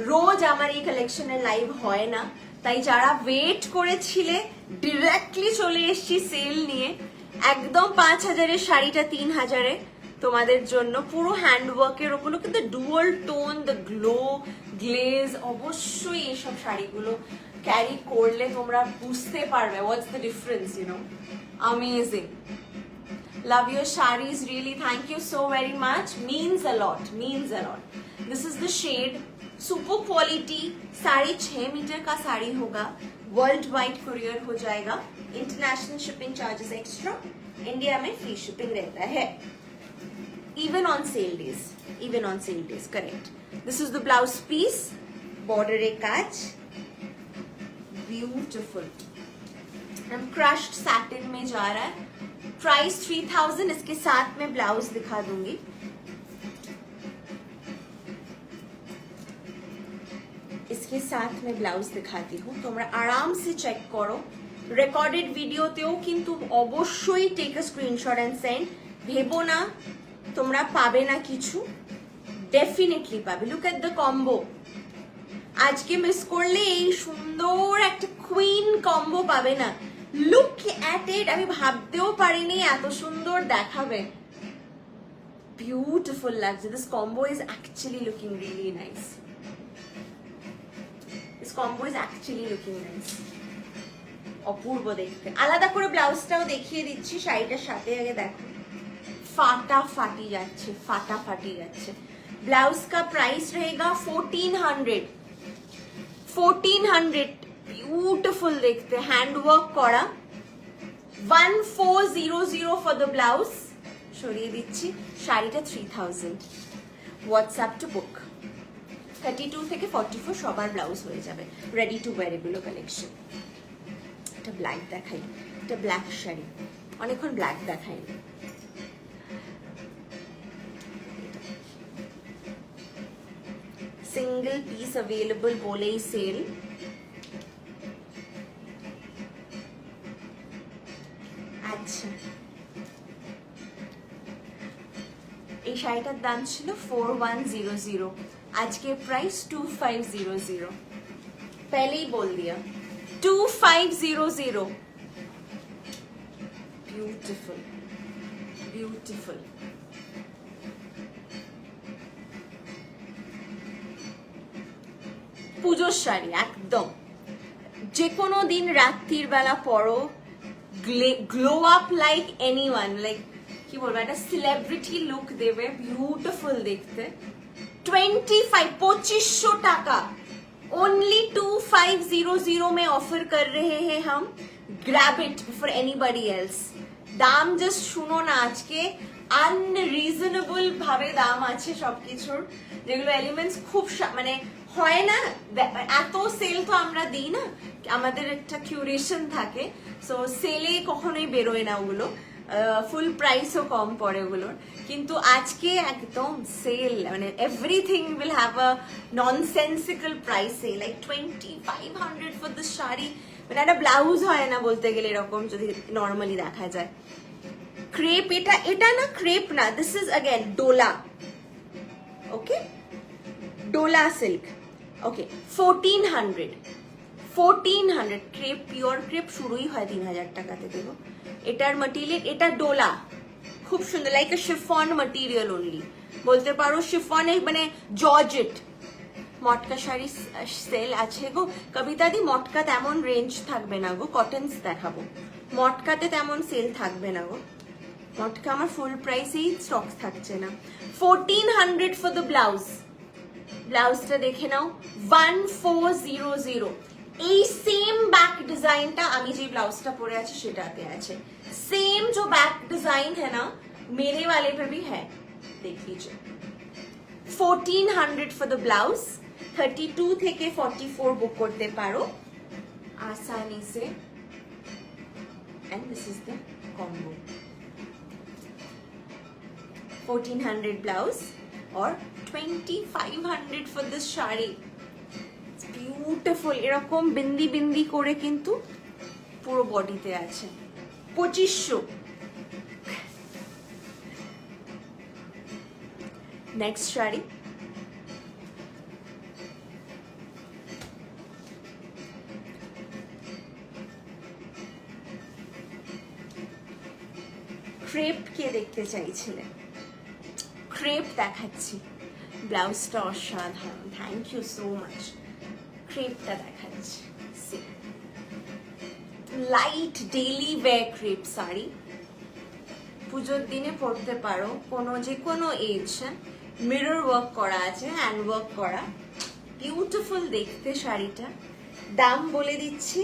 रोज আমার এই কালেকশনের লাইভ হয় না, তাই যারা ওয়েট করেছিলে ডাইরেক্টলি চলে এসেছি সেল নিয়ে। একদম 5000 এর শাড়িটা 3000 এ তোমাদের জন্য, পুরো হ্যান্ডওয়ার্কের ওপর, কিন্তু dual tone, the glow glaze. অবশ্যই এইসব শাড়িগুলো ক্যারি করলে তোমরা বুঝতে পারবে what's the difference, you know. Amazing, love your saris, really thank you so very much, means a lot, means a lot. This is the shade, super quality, 6.5 metre का साड़ी होगा, world wide courier हो जाएगा, international shipping charges extra, India में free shipping रहता है, even on sale days, even on sale days, correct. This is the blouse piece, border e kaaj, beautiful, and crushed satin में जा रहा है। Price 3000, इसके साथ में ब्लाउज दिखा दूंगी। इसके साथ में ब्लाउज दिखाती हूँ, তোমরা আরাম से চেক করো। রেকর্ডেড ভিডিওতেও কিন্তু অবশ্যই take a screenshot and send. ভেবো না তোমরা পাবে না কিছু, ডেফিনেটলি পাবে। লুক এট দ্য কম্বো, আজকে মিস করলে এই সুন্দর একটা কুইন কম্বো পাবে না। লুক এট ইট, আমি ভাবতেও পারিনি এত সুন্দর দেখাবে। বিউটিফুল লাগছে। This combo is actually looking really nice, this combo is actually looking nice, অপূর্ব দেখতে। আলাদা করে ব্লাউজটাও দেখিয়ে দিচ্ছি শাড়িটার সাথে, আগে দেখো फाटाफाटी जाच्छे, फाटाफाटी जाच्छे। ब्लाउज का प्राइस रहेगा 1400, 1400, ब्यूटीफुल देखते, हैंडवर्क करा, 1400 फॉर द ब्लाउज। সরিয়ে দিচ্ছি, শাড়িটা 3000। হোয়াটসঅ্যাপ টু বুক, 32 থেকে 44 সবার ব্লাউজ হয়ে যাবে। রেডি টু ওয়্যার এগুলো কালেকশন। এটা ব্ল্যাক দেখাই, এটা ব্ল্যাক শাড়ি, অনেকক্ষণ ব্ল্যাক দেখাই। সিঙ্গেল পিস অ্যাভেলেবল বলেই সেল। আচ্ছা, এই শাড়িটার দাম ছিল 4100, আজকে প্রাইস 2500। पहले ही बोल दिया 2500। Beautiful beautiful. পুজোর শাড়ি একদম, যে কোনো দিন রাত্রির বেলা পরো, glow up like anyone, like কি বলবো, একটা সেলিব্রিটি লুক দেবে, বিউটিফুল দেখতে। 2500 টাকা ओनली 2500 में ऑफर कर रहे हैं हम। Grab it for anybody else. দাম জাস্ট শুনো না, আজকে আনরিজনেবল ভাবে দাম আছে সবকিছুর, যেগুলো এলিমেন্টস খুব মানে হয় না, এত সেল তো আমরা দিই না, আমাদের একটা কিউরেশন থাকে, সো সেলে কখনোই বেরোয় না ওগুলো, ফুল প্রাইসও কম পড়ে ওগুলোর, কিন্তু আজকে একদম সেল, মানে everything will have a nonsensical প্রাইসে, লাইক 2500 ফর দিস শাড়ি, মানে একটা ব্লাউজ হয় না বলতে গেলে এরকম যদি নর্মালি দেখা যায়। ক্রেপ, এটা না ক্রেপ না, this is again Dola, okay, Dola silk, okay. 1400 crepe, pure crepe শুরুই হয় 3000 টাকা থেকে গো। এটার ম্যাটেরিয়াল, এটা ডোলা, খুব সুন্দর, like a chiffon material only বলতে পারো, শিফনে মানে জর্জেট। মটকা শাড়ি সেল আছে গো কবিতা দি, মটকা তেমন রেঞ্জ থাকবে না গো, কটনস দেখাবো, মটকাতে তেমন সেল থাকবে না গো, মটকা আমার ফুল প্রাইসেই স্টক থাকছে না। 1400 ফর দ্য ব্লাউজ, ব্লাউজটা দেখে নাও, 1400। এই সেম बैक डिजाइनটা আমি যে ব্লাউজটা পরে আছি সেটাতে আছে, सेम जो बैक डिजाइन है ना मेरे वाले पे भी है, देख लीजिए। 1400 फॉर द ब्लाउज, 32 থেকে 44 বুক করতে পারো आसानी से, and this is the combo। 1400 blouse और 2500 for this শাড়ি, বিউটিফুল, এরকম বিন্দি বিন্দি করে কিন্তু পুরো বডিতে আছে। 2500। নেক্সট শাড়ি, ক্রেপ কে দেখতে চাইছিলে, ক্রেপ দেখাচ্ছি, ব্লাউজটা অসাধারণ, থ্যাংক ইউ সো মাচ। ক্রেপটা দেখাচ্ছি, light daily wear crepe sari, পুজোর দিনে পরতে পারো, যে কোনো এজ। মিরর ওয়ার্ক করা আছে, হ্যান্ড ওয়ার্ক করা, বিউটিফুল দেখতে শাড়িটা। দাম বলে দিচ্ছি,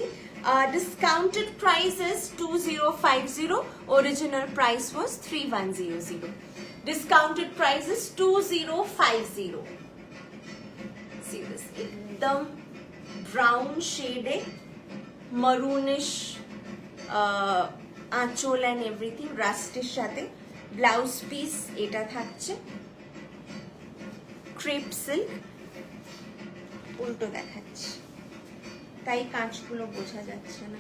discounted price is 2050, original price was 3100, discounted price is 2050। see this, एकदम ব্রাউন শেডে মারুনিশ আঁচল এন্ড এভরিথিং, রাস্টের সাথে ব্লাউজ পিস এটা থাকছে, ক্রেপ সিল্ক, উল্টো দেখাচ্ছি তাই কাঁচগুলো বোঝা যাচ্ছে না।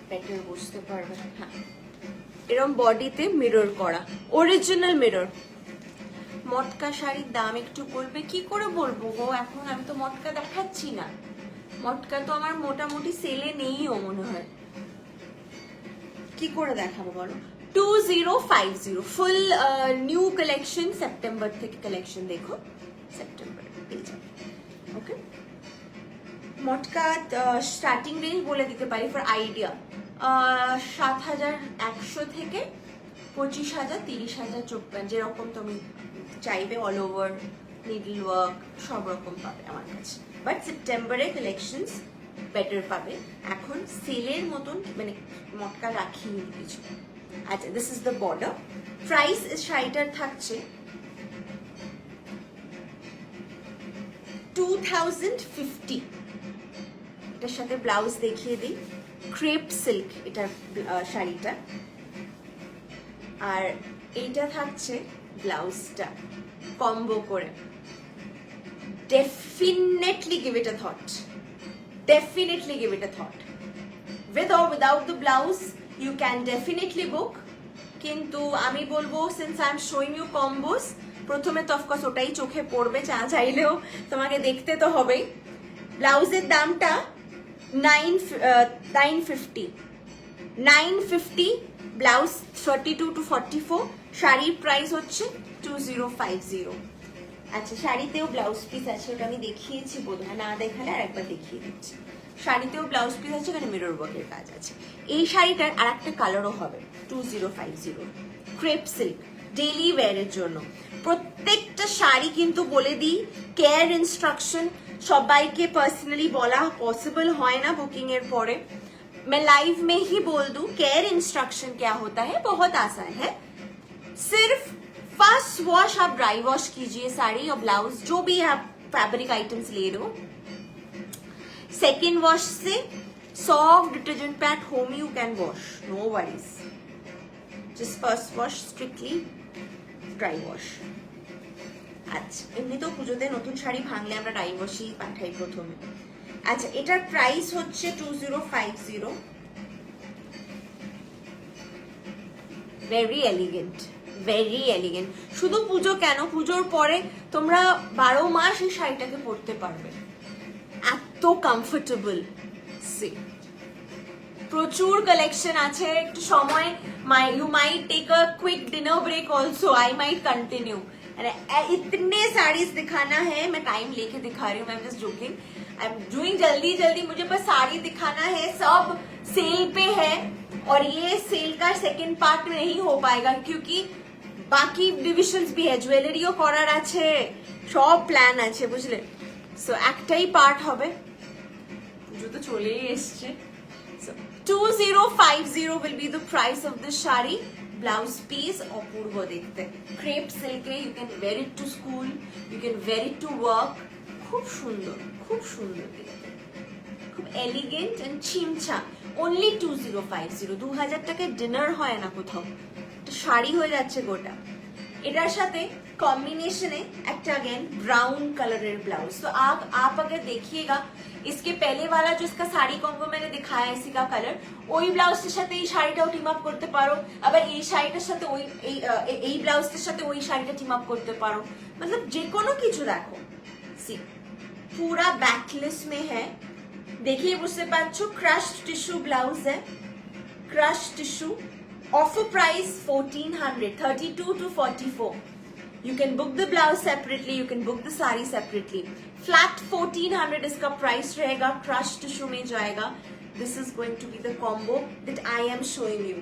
বেটার বুঝতে পারবে, হ্যাঁ, এরকম বডিতে মিরর করা, অরিজিনাল মিরর। মটকা শাড়ির দাম একটু বলবে, কি করে বলবো গো, এখন আমি তো মটকা দেখাচ্ছি না, মটকা তো আমার মোটামুটি সেলে নেইও মনে হয়, কি করে দেখাবো বলো। 2050 ফুল নিউ কালেকশন, সেপ্টেম্বর থেকে কালেকশন দেখো, সেপ্টেম্বর পেয়ে যাবে, ওকে। মটকা স্টার্টিং রেঞ্জ বলে দিতে পারি ফর আইডিয়া, 7100 থেকে 25,000, 30,000, 54, যেরকম তুমি চাইবে, অল ওভার নিডল ওয়ার্ক সব রকম পাবে আমার কাছে, বাট সেপ্টেম্বরে কালেকশনস বেটার পাবে, এখন সেলের মতন মানে মটকা রাখিনি কিছু। আচ্ছা, this is the border, price শাড়িটার থাকছে 2050। এটার সাথে ব্লাউজ দেখিয়ে দিই, ক্রেপ সিল্ক এটার শাড়িটা, আর এইটা থাকছে ব্লাউজটা কম্বো করে। Definitely give it a thought. Definitely give it a thought. With or without the blouse, you can definitely book. কিন্তু আমি বলবো since I am showing you combos, প্রথমে তো অফকোর্স ওটাই চোখে পড়বে, চাইলেও তোমাকে দেখতে তো হবেই। ব্লাউজের দামটা 950 ব্লাউজ 32 to 44, শাড়ির প্রাইস হচ্ছে 2050। আচ্ছা, শাড়িতেও ব্লাউজ পিস আছে, ওটা আমি দেখিয়েছি বোধহয়, না দেখালে আর একবার দেখিয়ে দিচ্ছি। শাড়িতেও ব্লাউজ পিস আছে, এখানে মিরর ওয়ার্কের কাজ আছে। এই শাড়িটার আর একটা কালারও হবে 2050, ক্রেপ সিল্ক, ডেইলি ওয়্যারের জন্য। প্রত্যেকটা শাড়ি কিন্তু বলে দিই কেয়ার ইনস্ট্রাকশন, সবাইকে পার্সোনালি বলা পসিবল হয় না বুকিং এর পরে। मैं लाइव में ही बोल दूं केयर इंस्ट्रक्शन क्या होता है, बहुत आसान है। सिर्फ फर्स्ट वॉश आप ड्राई वॉश कीजिए साड़ी और ब्लाउज जो भी आप फैब्रिक आइटम्स ले रहे हो। सेकेंड वॉश से सॉफ्ट डिटर्जेंट पे at home you can wash, no worries. Just first wash strictly dry wash. আচ্ছা, এমনি তো পুজোতে নতুন শাড়ি ভাঙলে আমরা ড্রাই ওয়াশই পাঠাই প্রথমে। আচ্ছা, এটার প্রাইস হচ্ছে 2050। Very elegant, very elegant. শুধু পুজো কেন, পুজোর পরে তোমরা 12 মাস এই শাড়িটাকে পরতে পারবে, এত কমফোর্টেবল। সি প্রচুর কালেকশন আছে, একটু সময় you might take a quick dinner break also, I might continue। इतने साड़ीज दिखाना है, मैं टाइम लेके दिखा रही हूँ, मैं just joking, I am doing जल्दी मुझे बस साड़ी दिखाना है। सब सेल पे है और ये सेल का सेकंड पार्ट में नहीं हो पाएगा क्योंकि बाकी डिविशंस भी है, ज्वेलरीও করার আছে, সব প্ল্যান আছে, বুঝলে। সো একটাই পার্ট হবে, পুজো তো চলেই এসছে। So 2050 will be the price of this sari. Blouse piece অপূর্ব দেখতে, ক্রেপ সিল্কে, you can wear it to school, you can wear it to work. খুব সুন্দর, খুব সুন্দর দেখতে, খুব এলিগেন্ট এন্ড ছিমছা। অনলি 2050, 2000 টাকায় ডিনার হয় না কোথাও, একটা শাড়ি হয়ে যাচ্ছে গোটা। এটার সাথে कॉम्बिनेशन একটা अगेन ब्राउन कलर ब्लाउज। तो आप अगर देखिएगा इसके पहले वाला जो इसका साड़ी कॉम्बो मैंने दिखाया इसी का कलर, ওই ব্লাউজের সাথে এই শাড়িটাও টিম আপ করতে পারো, আবার এই শাড়িটার সাথে ওই এই ব্লাউজের সাথে ওই শাড়িটা টিম আপ করতে পারো, मतलब যে কোনো কিছু দেখো। सी पूरा बैकलेस में है, देखिए বুঝতে পারছো, क्रश्ड टिश्यू ब्लाउज है, crushed tissue. Offer price 1400, 32 to 44। You can book the blouse separately, you can book the sari separately। Flat 1400 इसका प्राइस रहेगा, क्रश टिश्यू में जाएगा। This is going to be the combo that I am showing you।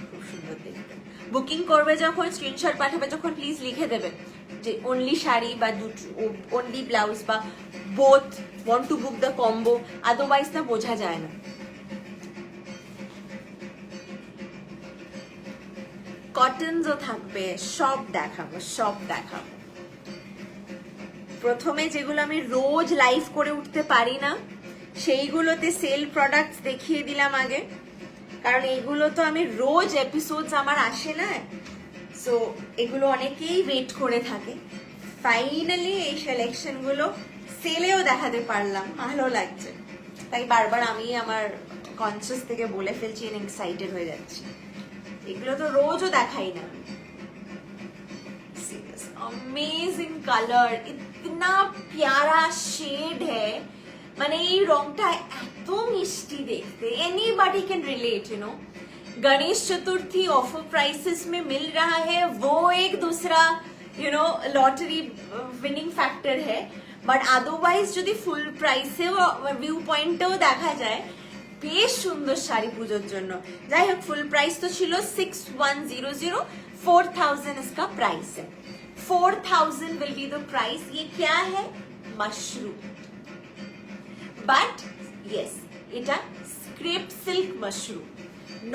খুব সুন্দর দেখতে। Booking করবে যখন, screenshot পাঠাবে যখন, প্লিজ লিখে দেবে যে অনলি শাড়ি বা অনলি ব্লাউজ বা both want to book the combo, otherwise না বোঝা যায় না। কটনসও থাকবে, সব দেখাবো, সব দেখাবো। প্রথমে যেগুলো আমি রোজ লাইভ করে উঠতে পারি না সেইগুলোতে সেল প্রোডাক্টস দেখিয়ে দিলাম আগে, কারণ এগুলো তো আমি রোজ এপিসোডস আমার আসে না, সো এগুলো অনেকেই ওয়েট করে থাকে। ফাইনালি এই সিলেকশন গুলো সেলেও দেখাতে পারলাম, ভালো লাগছে। তাই বারবার আমি আমার কনসিয়াস থেকে বলে ফেলছি, এক্সাইটেড হয়ে যাচ্ছি। এগুলো তো রোজও দেখাই না। अमेजिंग कलर, इतना प्यारा शेड है, মানে এই রংটা এত মিষ্টি দেখতে, anybody can relate, you know. Ganesh Chaturthi offer prices में मिल रहा है, वो एक दूसरा you know lottery winning factor है, বাট আদারওয়াইজ যদি ফুল প্রাইসে ভিউ পয়েন্টেও দেখা যায়, বেশ সুন্দর শাড়ি পুজোর জন্য। যাই হোক, ফুল প্রাইস তো ছিল 6100, 4000 इसका प्राइस है। 4000 will be the price। ये क्या है? मशरूम, but yes, এটা scrape silk mushroom,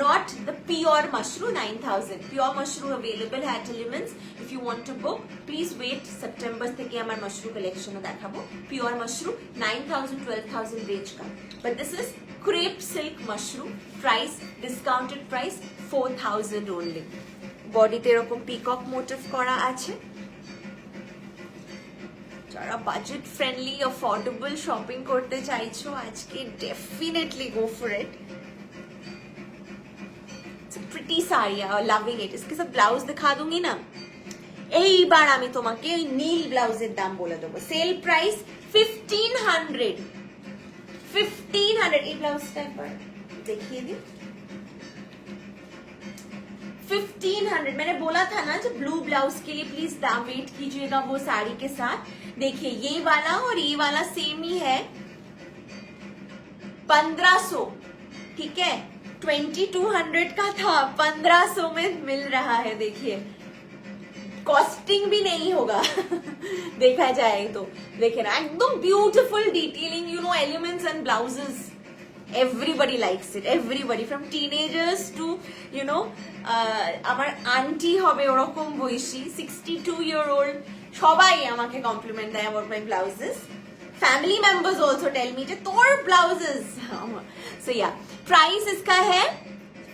not the pure mushroom। 9000 pure mushroom available at Elements। if you want to book, please wait, September থেকে আমার mushroom collection দেখাবো। pure mushroom 9000 12,000 range का, but this is crepe silk mushroom, price discounted price 4000 only. বডিতে এরকম peacock motive করা আছে। যারা budget friendly affordable shopping করতে চাইছো আজকে definitely go for it. It's a pretty sari, I am loving it. इसके साथ ब्लाउज दिखा दूंगी ना, এইবার আমি তোমাকে ওই নীল ব্লাউজের দাম বলে দেবো। Sale price 1500। এই ব্লাউজটা একবার দেখিয়ে দিই। 1500। मैंने बोला था ना जब ब्लू ब्लाउज के लिए प्लीज दाम वेट कीजिएगा वो साड़ी के साथ। देखिए ये वाला और ये वाला सेम ही है, 1500, ठीक है। 2200 का था, 1500 में मिल रहा है। देखिए कॉस्टिंग भी नहीं होगा देखा जाए तो। देखिए ना एकदम beautiful detailing, you know elements and blouses, everybody likes it, everybody from teenagers to you know আমার আন্টি হবে ওরকম বয়সী 62-year-old সবাই আমাকে কমপ্লিমেন্ট দেয় about my blouses. Family members also tell me যে তোর blouses। so yeah, price इसका है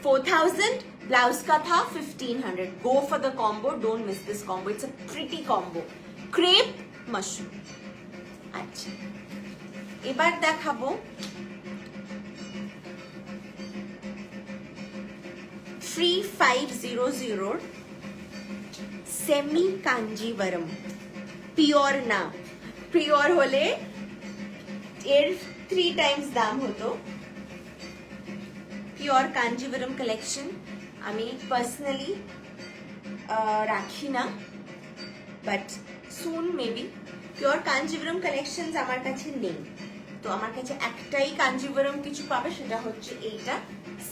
4000, ब्लाउज का था 1500। go for the combo, don't miss this combo, it's a pretty combo। crepe mushroom। আচ্ছা এবার দেখাবো 3500 সেমি কাঞ্জিভারম। পিওর না, পিওর হলে এর 3 টাইমস দাম হতো। পিওর কাঞ্জিভারম কালেকশন আমি পার্সোনালি রাখি না, but soon maybe. Pure Kanjivaram collection আমার কাছে নেই, তো আমার কাছে একটাই কাঞ্জিভারম কিছু পাবে, সেটা হচ্ছে এইটা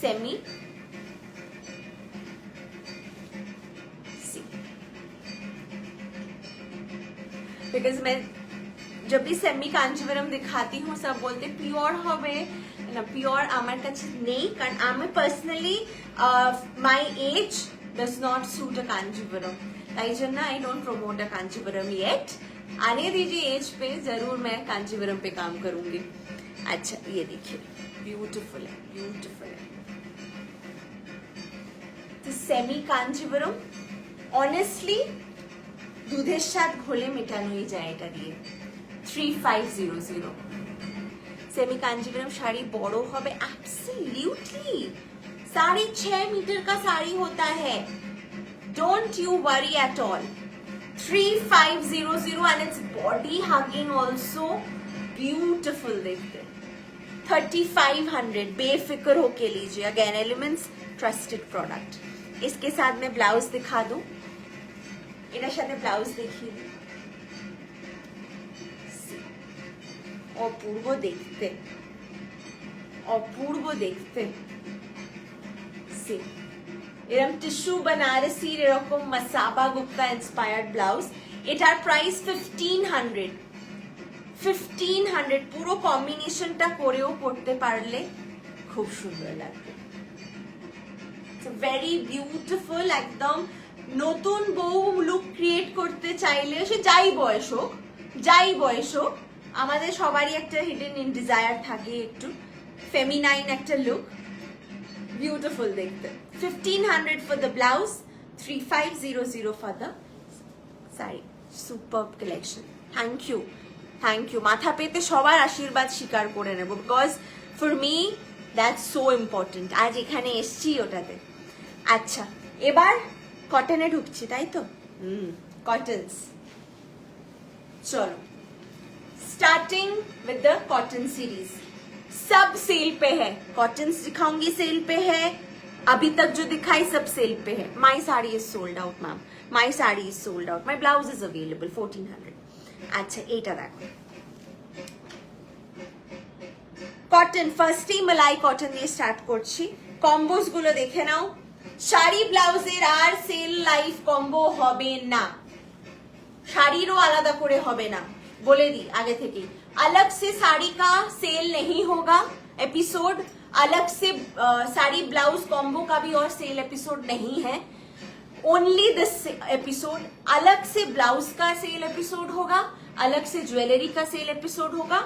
সেমি। बिकॉज मैं जब भी सेमी कांचीवरम दिखाती हूँ सब बोलते प्योर হবে না, प्योर আমার কাছে নেই, কারণ আমি personally my age does not suit a Kanchivaram, তাই जन्ना I don't promote a Kanchivaram yet. आने दीजिए एज पे, जरूर मैं कांचीवरम पे काम करूंगी। अच्छा ये देखिए ब्यूटीफुल है, ब्यूटीफुल है। तो सेमी कांचीवरम ऑनेस्टली দুধের স্বাদ ঘোলে মেটানোই যায় এটা দিয়ে। 3500 सेमी कांजीवरम साड़ी बड़ो হবে एब्सोल्युटली 6.5 मीटर का साड़ी होता है, don't you worry at all. 3500 and its body hugging also beautiful. देखते 3500 बेफिक्र होके लीजिए। Again elements trusted product. इसके साथ मैं ब्लाउज दिखा दूं, এটার সাথে ব্লাউজ দেখিয়ে দিই। অপূর্ব দেখতে, অপূর্ব দেখতে। এরকম টিস্যু बनारसी এরকম মাসাবা গুপ্তা ইন্সপায়ার্ড ব্লাউজ। এটার প্রাইস 1500। পুরো কম্বিনেশনটা করেও পড়তে পারলে খুব সুন্দর লাগবে। Very beautiful. একদম নতুন বউ লুক ক্রিয়েট করতে চাইলে সে যাই বয়স হোক, আমাদের সবারই একটা হিডেন ডিজায়ার থাকে একটু ফেমিনাইন একটা লুক। বিউটিফুল দেখতে। 1500 for the blouse, 3500 for the sari. Superb collection. Thank you. মাথা পেতে সবার আশীর্বাদ স্বীকার করে নেব, because for me that's so important. আজ এখানে এসছি ওটাতে। আচ্ছা এবার कॉटने ढुकছি তাই তো। कॉटन्स। चलो starting with the cotton series. सब सेल पे है, कॉटन्स दिखाऊंगी सेल पे है, अभी तक जो दिखाई सब सेल पे है। My sari is sold out ma'am, my sari is sold out, my blouse is available 1400। अच्छा এইটা দেখো কটন। ফার্স্টেই মালাই কটন দিয়ে স্টার্ট করছি। কম্বোস গুলো দেখে নাও। শাড়ি ব্লাউজের আর সেল লাইফ কম্বো হবে না, শাড়িরও আলাদা করে হবে না, बोले दी आगे थे कि अलग से साड़ी का सेल नहीं होगा एपिसोड, अलग से साड़ी ब्लाउज कॉम्बो का भी और सेल एपिसोड नहीं है। ओनली दिस एपिसोड अलग से ब्लाउज का सेल एपिसोड होगा, अलग से ज्वेलरी का सेल एपिसोड होगा।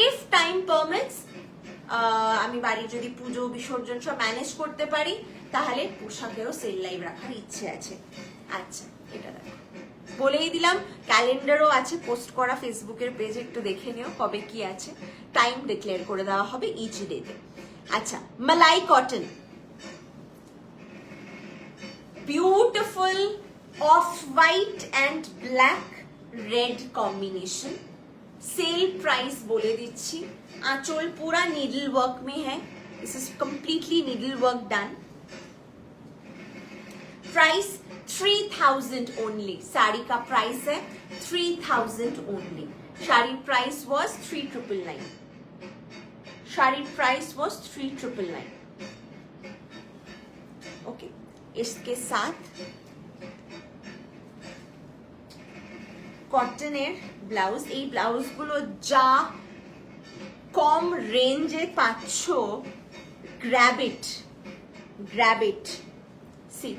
इफ टाइम परमिट्स আমি বাড়ির যদি পুজো বিসর্জন সব ম্যানেজ করতে পারি তাহলে পোশাকেরও সেল লাইভ রাখার ইচ্ছে আছে। আচ্ছা, এটা দেখো, বলেই দিলাম, ক্যালেন্ডারও আছে পোস্ট করা ফেসবুকের পেজে, একটু দেখে নিও কবে কি আছে, টাইম ডিক্লেয়ার করে দেওয়া হবে ইচ ডেতে। আচ্ছা, malai cotton, beautiful off white and black red combination, sale price बोले दीची, आंचल पूरा नीडल वर्क में है, this is completely needle work done, price 3000 only, sari का प्राइस है 3000 only, sari price was 3999, sari price was 3999। Okay, इसके साथ কটনের ব্লাউজ, এই ব্লাউজগুলো যা কম রেঞ্জে পাচ্ছ, গ্র্যাব ইট। সি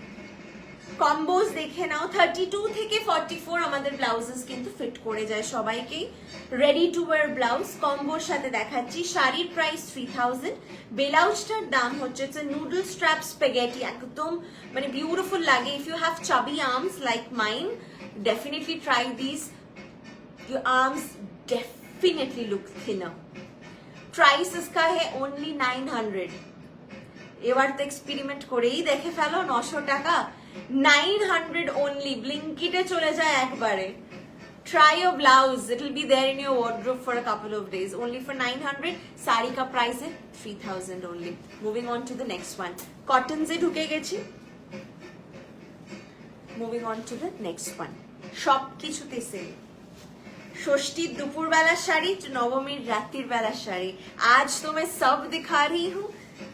কম্বোজ দেখে নাও, 32 থেকে 44 আমাদের ব্লাউজেস কিন্তু ফিট করে যায় সবাইকেই, রেডি টু ওয়্যার ব্লাউজ কম্বোর সাথে দেখাচ্ছি। শাড়ির প্রাইস 3000, ব্লাউজটার দাম হচ্ছে নুডল স্ট্র্যাপ স্পেগেটি, একদম মানে বিউটিফুল লাগে। ইফ ইউ হ্যাভ চাবি arms like mine, definitely try these, your arms definitely look thinner। price इसका है only 900, এবার তো এক্সপেরিমেন্ট করেই দেখে ফেলো, 900 টাকা 900 only, ব্লিঙ্কিটে চলে যায় একবারে। try your blouse, it will be there in your wardrobe for a couple of days, only for 900। Sari का प्राइस है 3000 only। moving on to the next one, cotton से ঢুকে গেছি, moving on to the next one, সব কিছুতে sell. ষষ্ঠীর দুপুর বেলার শাড়ি, নবমীর রাত্রির বেলার শাড়ি, आज तो मैं सब दिखा रही हूँ,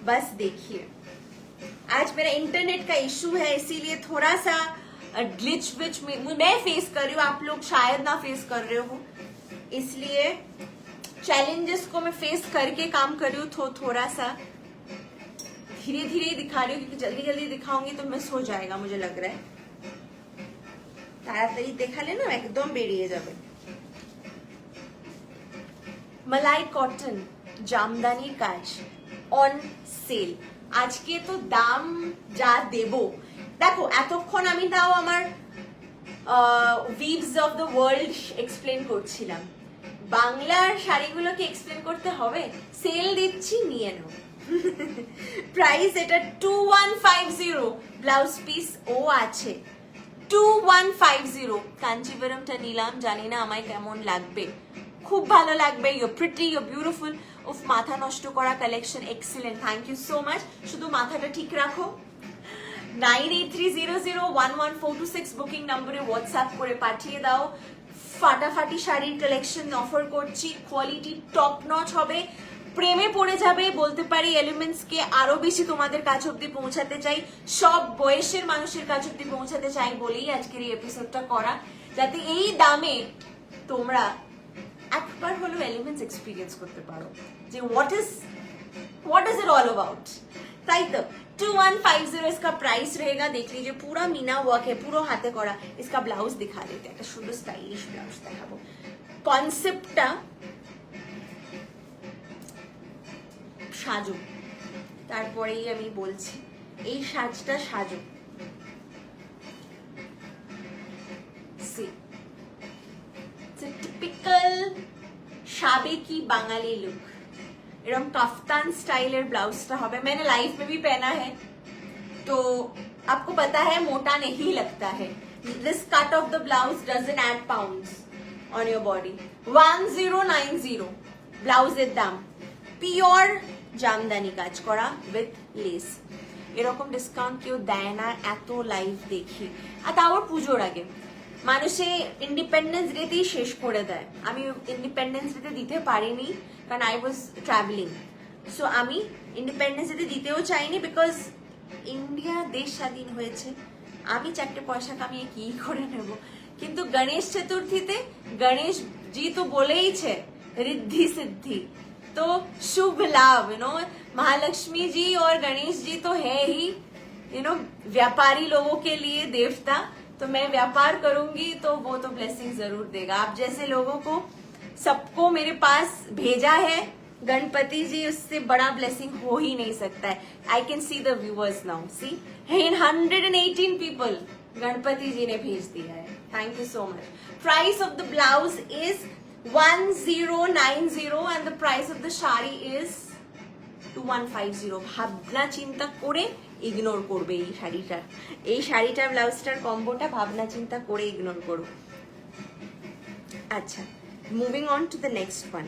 बस देखिए। आज मेरा इंटरनेट का इशू है, इसीलिए थोड़ा सा ग्लिच विच मैं फेस कर रही हूँ, आप लोग शायद ना फेस कर रहे हो, इसलिए चैलेंजेस को मैं फेस करके काम कर रही हूँ। थोड़ा सा धीरे धीरे दिखा रही हूँ, क्योंकि जल्दी जल्दी दिखाऊंगी तो मिस हो जाएगा, मुझे लग रहा है। তাড়াতাড়ি দেখালে না একদম বেরিয়ে যাবে। মালাই কটন জামদানির কাজ অন সেল, আজকে তো দাম যা দেব, দেখো এতক্ষণ আমি তাও আমার উইভস অফ দ্য ওয়ার্ল্ড এক্সপ্লেন করছিলাম, বাংলার শাড়িগুলোকে এক্সপ্লেন করতে হবে, সেল দিচ্ছি নিয়ে নাও। প্রাইস এটা 2150, ব্লাউজ পিস ও আছে 2150, কাঞ্চিপুরমটা নিলাম, জানি না আমায় কেমন লাগবে, খুব ভালো লাগবে। ইউ প্রিটি, ইউ বিউটিফুল, উফ মাথা নষ্ট করা collection, excellent, thank you so much. শুধু মাথাটা ঠিক রাখো। 9830011426 বুকিং নম্বরে হোয়াটসঅ্যাপ করে পাঠিয়ে দাও। ফাটাফাটি শাড়ির কালেকশন অফার করছি, কোয়ালিটি টপ নচ হবে, প্রেমে পড়ে যাবে বলতে পারি। এলিমেন্টস কে আরো বেশি তোমাদের কাছ অব্দি পৌঁছাতে চাই, সব বয়সের মানুষের কাছ অব্দি পৌঁছাতে চাই বলেই আজকের এই এপিসোডটা করা, যাতে এই দামে তোমরা একবার হলো এলিমেন্টস এক্সপিরিয়েন্স করতে পারো যে what is it all about. তাই তো 2150 इसका प्राइस रहेगा। देख लीजिए पूरा मीना वर्क है, पूरा हाथे करा। इसका ब्लाउज दिखा देते हैं, একটা সুন্দর স্টাইলিশ ব্লাউজ দেখাবো। কনসেপ্টটা সাজো, তারপরেই আমি বলছি এই সাজটা সাজো। টিপিক্যাল সাবেকি বাঙালি লুক, এরকম কাफ्तान स्टाइलर ब्लाउजটা হবে। मैंने लाइफ में भी पहना है तो आपको पता है मोटा नहीं लगता है। This cut of the blouse doesn't add pounds on your body। 1090 ব্লাউজের দাম, পিওর জামদানি কাজ করা উইথ লেস। এরকম ডিসকাউন্ট কেউ দেয় না এত লাইভ দেখি, আর তাও পুজোর আগে। মানুষে ইন্ডিপেন্ডেন্স ডেতেই শেষ করে দেয়, আমি ইন্ডিপেন্ডেন্স ডেতে দিতে পারিনি কারণ আই ওয়াজ ট্রাভেলিং। সো আমি ইন্ডিপেন্ডেন্স ডেতে দিতেও চাইনি, বিকজ ইন্ডিয়া দেশ স্বাধীন হয়েছে, আমি 4টে পয়সা কামিয়ে কি করে নেব। কিন্তু গণেশ চতুর্থীতে গণেশ জি তো বলেইছে রিদ্ধি সিদ্ধি, तो शुभ लाभ, महालक्ष्मी जी और गणेश जी तो है ही व्यापारी लोगों के लिए देवता। तो मैं व्यापार करूंगी तो वो तो ब्लेसिंग जरूर देगा। आप जैसे लोगों को सबको मेरे पास भेजा है गणपति जी उससे बड़ा ब्लेसिंग हो ही नहीं सकता है. I can see the viewers now. See, in 118 people, Ganpati जी ने भेज दिया है. Thank you so much. Price of the blouse is 1090 and the price of the shari is 2150. ভাবনা চিন্তা করে ইগনোর করবে এই শাড়িটার ব্লাউজটার কম্বোটা ভাবনা চিন্তা করে ইগনোর করো. আচ্ছা, moving on to the next one.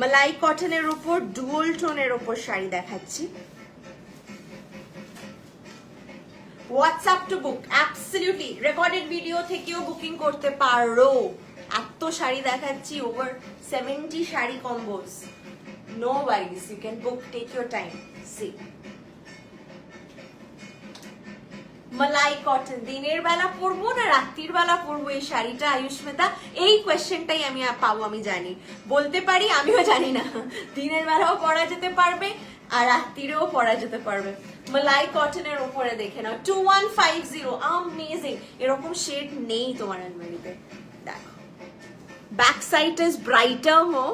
মালাই কটনের উপর ডুয়াল টোনের উপর শাড়ি দেখাচ্ছি. WhatsApp to book, absolutely recorded video থেকেও বুকিং করতে পারো. এত শাড়ি দেখাচ্ছি, over 70 sari combos. No worries, you can book, take your time. See malai cotton, দিনের বেলা পরবো না রাত্রির বেলা পরবো এই শাড়িটা আয়ুষ্মিতা? এই কোয়েশ্চেনটাই আমি পাবো, আমি জানি, বলতে পারি, আমিও জানি না. দিনের বেলাও পরা যেতে পারবে আর রাত্রিরেও পরা যেতে পারবে. মালাই কটনের উপরে দেখে নাও, 2150. অ্যামেজিং. এরকম শেড নেই তোমার আলমারিতে. দেখো, ব্যাক সাইড ইজ ব্রাইটার হো,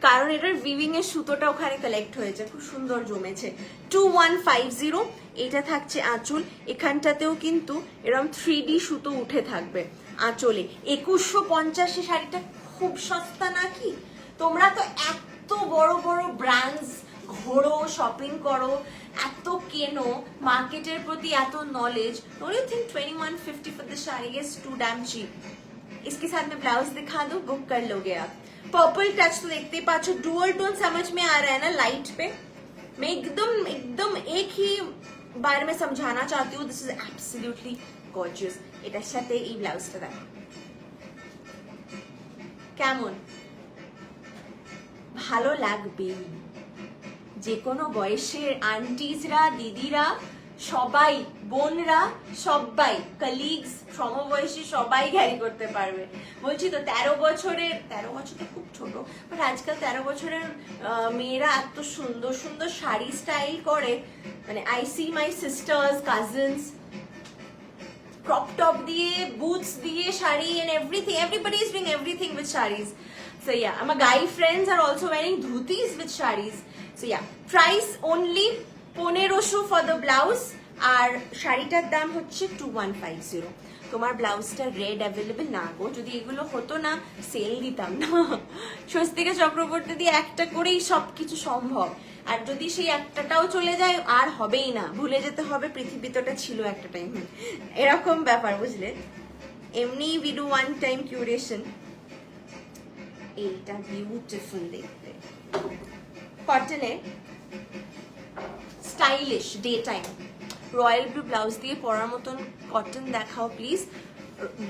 কারণ এটার উইভিং এর সুতোটা ওখানে কালেক্ট হয়েছে, খুব সুন্দর জমেছে. 2150. এটা থাকছে আঁচল, এখানটাতেও কিন্তু এরকম 3D সুতো উঠে থাকবে আঁচলে. 2150 শাড়িটা খুব সস্তা নাকি? তোমরা তো এত বড় বড় ব্র্যান্ডস ঘোরো, শপিং করো, এত কেনো, মার্কেটের প্রতি এত knowledge. Don't you think 2150 for the sari is too damn cheap? इसके साथ में ब्लाउज दिखा दो, बुक कर लोगे आप. पर्पल टच तो देखते ही पाछो, डुअल टोन समझ में आ रहा है ना लाइट पे. मैं एकदम एक ही बार में समझाना चाहती हूँ, दिस इज एब्सोल्युटली गॉर्जियस. এটার সাথে এই ব্লাউজটা দেখো কেমন, ভালো লাগবে. যে কোনো বয়সের আন্টিজরা, দিদিরা, সবাই, বোনরা, সবাই, কলিগস, সমবয়সী সবাই ক্যারি করতে পারবে. বলছি তো 13 বছরের, 13 বছর তো খুব ছোট, বাট আজকাল 13 বছরের মেয়েরা এত সুন্দর সুন্দর শাড়ি স্টাইল করে. মানে I see my sisters, cousins, crop top দিয়ে, boots দিয়ে sari and everything. Everybody is doing everything with sarees. So yeah, my guy friends are also wearing dhotis with sarees. So yeah, price only 1500 for the blouse আর শাড়িটার দাম হচ্ছে 2150. তোমার ব্লাউজটা red available না গো, যদি এগুলো হতো না সেল দিতাম না. স্বস্তিকা চক্রবর্তী দিয়ে একটা করেই সবকিছু সম্ভব, আর যদি সেই একটাটাও চলে যায় আর হবেই না, ভুলে যেতে হবে পৃথিবীতে ছিল একটা টাইম, এরকম ব্যাপার, বুঝলে? এমনি we do one time curation. এইটা বিউটিফুল দেখতে, কটনে, stylish, day time, royal blue blouse দিয়ে পরার মতন কটন দেখাও please.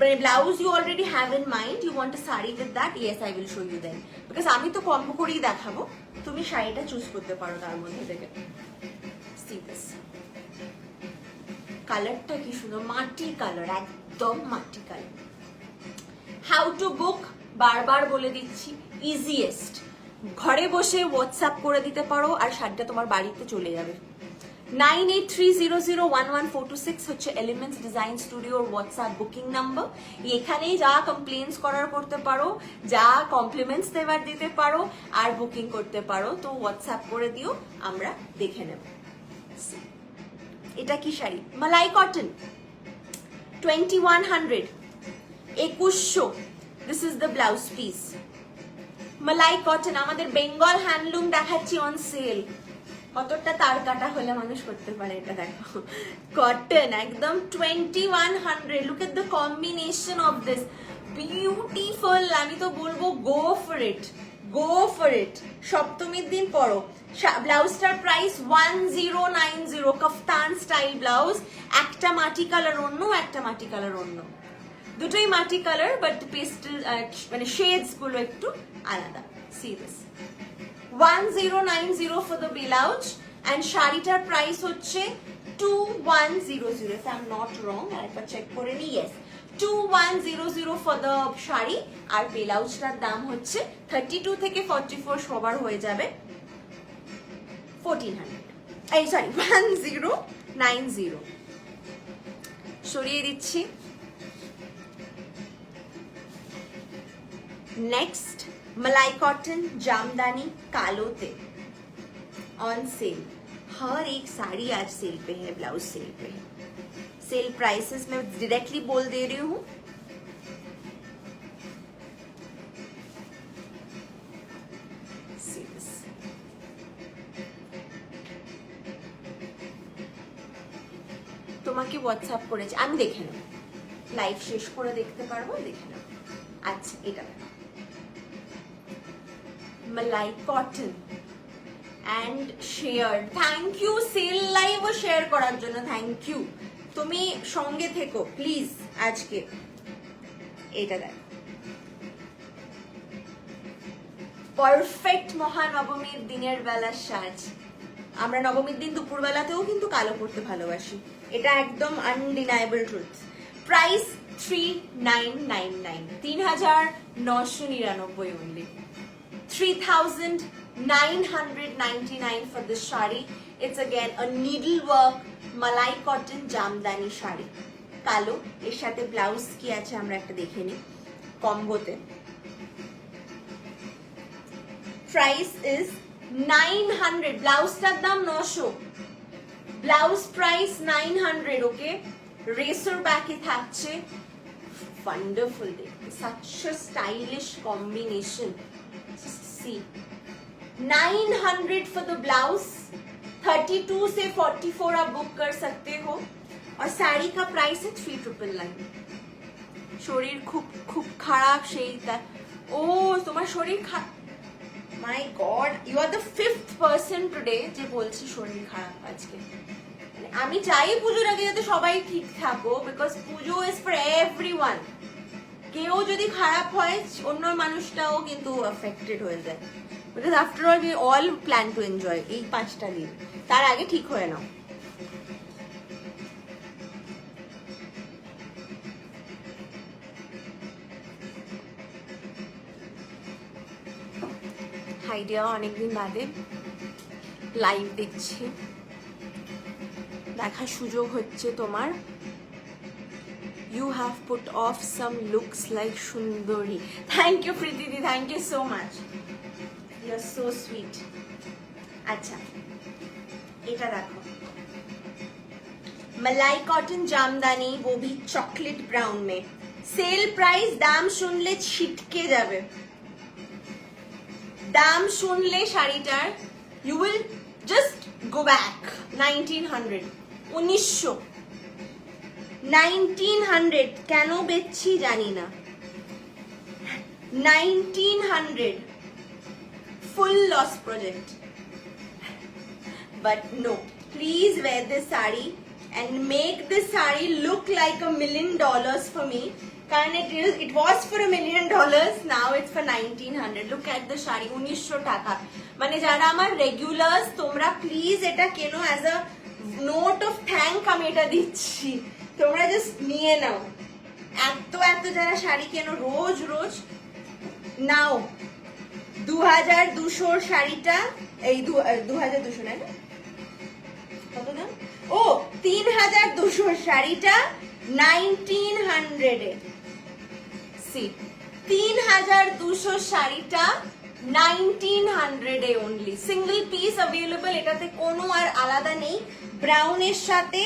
Blouse you already have in mind, you want a sari with that, yes I will show you then, because আমি তো combo করেই দেখাবো, তুমি শাড়িটা চুজ করতে পারো তার মধ্যে থেকে. সি দিস কালারটা কি সুন্দর, মাটি কালার, একদম মাটি কালার. হাউ টু বুক, বারবার বলে দিচ্ছি, ইজিয়েস্ট, ঘরে বসে হোয়াটসঅ্যাপ করে দিতে পারো আর শাড়িটা তোমার বাড়িতে চলে যাবে. 9830011426 হচ্ছে এলিমেন্টস ডিজাইন স্টুডিওর হোয়াটসঅ্যাপ বুকিং নাম্বার. এখানেই যা কমপ্লেন্স করার করতে পারো, যা কমপ্লিমেন্টস দেওয়ার দিতে পারো আর বুকিং করতে পারো. তো হোয়াটসঅ্যাপ করে দিও, আমরা দেখে নেব. এটা কি শাড়ি? মালাই cotton, 2100, 2100. This is the blouse piece. মালাই কটন, আমাদের বেঙ্গল হ্যান্ডলুম দেখাচ্ছি অন সেল. কতটা তার কাটা হলে মানুষ করতে পারে এটা দেখো. কটন একদম 2100. Look at the combination of this, beautiful. আমি তো বলবো go for it, go for it. সপ্তমীর দিন পরো. ব্লাউজটার প্রাইস 1090, কাফতান স্টাইল ব্লাউজ. একটা মাটি কালার অন্য, একটা মাটি কালার অন্য, দুটোই মাটি কালার, বাট পেস্টেল মানে শেডস গুলো একটু আলাদা. C this 1090 for the blouse and শাড়িটার প্রাইস হচ্ছে 2100, if I'm not wrong, আরেকবার চেক করে নি. yes, 2100 for the শাড়ি, আর ব্লাউজটার দাম হচ্ছে 32 থেকে 44 সবার হয়ে যাবে 1400. এই সরি 1090. সরিয়ে দিচ্ছি. নেক্সট मलाई कॉटन जामदानी कालोते ऑन सेल। हर एक साड़ी आज सेल पे है, ब्लाउज सेल पे है। सेल प्राइसेस मैं डायरेक्टली बोल दे रही हूँ। তোমাকে হোয়াটসঅ্যাপ করেছি, আমি দেখে নেব, লাইভ শেষ করে দেখতে পারবো, দেখে নেব। আচ্ছা এটা মালাই cotton and share. Thank you sale live ও শেয়ার করার জন্য, থ্যাংক ইউ। তুমি সঙ্গে থেকো প্লিজ আজকে। এটা দেখ, পারফেক্ট মহানবমীর দিনের বেলার সাজ। আমরা নবমীর দিন দুপুরবেলাতেও কিন্তু কালো পরতে ভালোবাসি, এটা একদম আনডিনাইবল truth. Price 3999, 3999 only, 3999 for this shari. It's again a needlework malai cotton Jamdani sari, কালো। এর সাথে ব্লাউজ কি আছে আমরা একটা দেখে নিই কম্বোতে। প্রাইস ইজ 900, ব্লাউজটার দাম 900, ব্লাউজ প্রাইস 900। ওকে, রেসার ব্যাকে থাকছে, ওয়ান্ডারফুল দেখতে, such a stylish combination. See, 900 for the blouse, 32 से 44 आप बुक कर सकते हो। और साड़ी का प्राइस है 3999। শরীর খুব খুব খারাপ সেইটা। ও তোমার শরীর my god, you are the 5th person today যে বলছি শরীর খারাপ আজকে। আমি চাই পুজোর আগে যাতে সবাই ঠিক থাকো, because Puja is for everyone. কেউ যদি খারাপ হয় অন্য মানুষটাও কিন্তু এফেক্টেড হয়ে যায়, because after all we all plan to enjoy এই 5টা দিন। তার আগে ঠিক হয়ে নাও। আইডিয়া অনেকদিন বাদে লাইভ দেখছি, দেখার সুযোগ হচ্ছে তোমার। You have put off some looks like সুন্দরী। থ্যাংক ইউ প্রীতিদি, thank you so much, you are so sweet. আচ্ছা এটা দেখো, मलाई कॉटन जामदानी, वो भी चॉकलेट ब्राउन में। सेल प्राइस, दाम শুনলে ছিটকে যাবে, দাম শুনলে শাড়িটার you will just go back. 1900, 1900, 1900 কেন বেচছি জানি না। 1900 full loss project, but no, please wear this saree and make this saree look like $1 million for me. কারণ it was for $1 million, now it's for 1900. look at the sari, 1900 টাকা। মানে যারা আমার রেগুলার্স, তোমরা প্লিজ এটা কেন, as a note of thank আমি এটা দিচ্ছি, তোমরা জাস্ট নিয়ে নাও। এত এত যারা শাড়ি কেন রোজ রোজ, নাও 2200 শাড়িটা, এই 2200 না, কত দাম? ও 3200 শাড়িটা 1900 এ। সি 3200 শাড়িটা 1900 এ অনলি, সিঙ্গেল পিস অ্যাভেলেবল। এটাতে কোনো আর আলাদা নেই। ব্রাউনের সাথে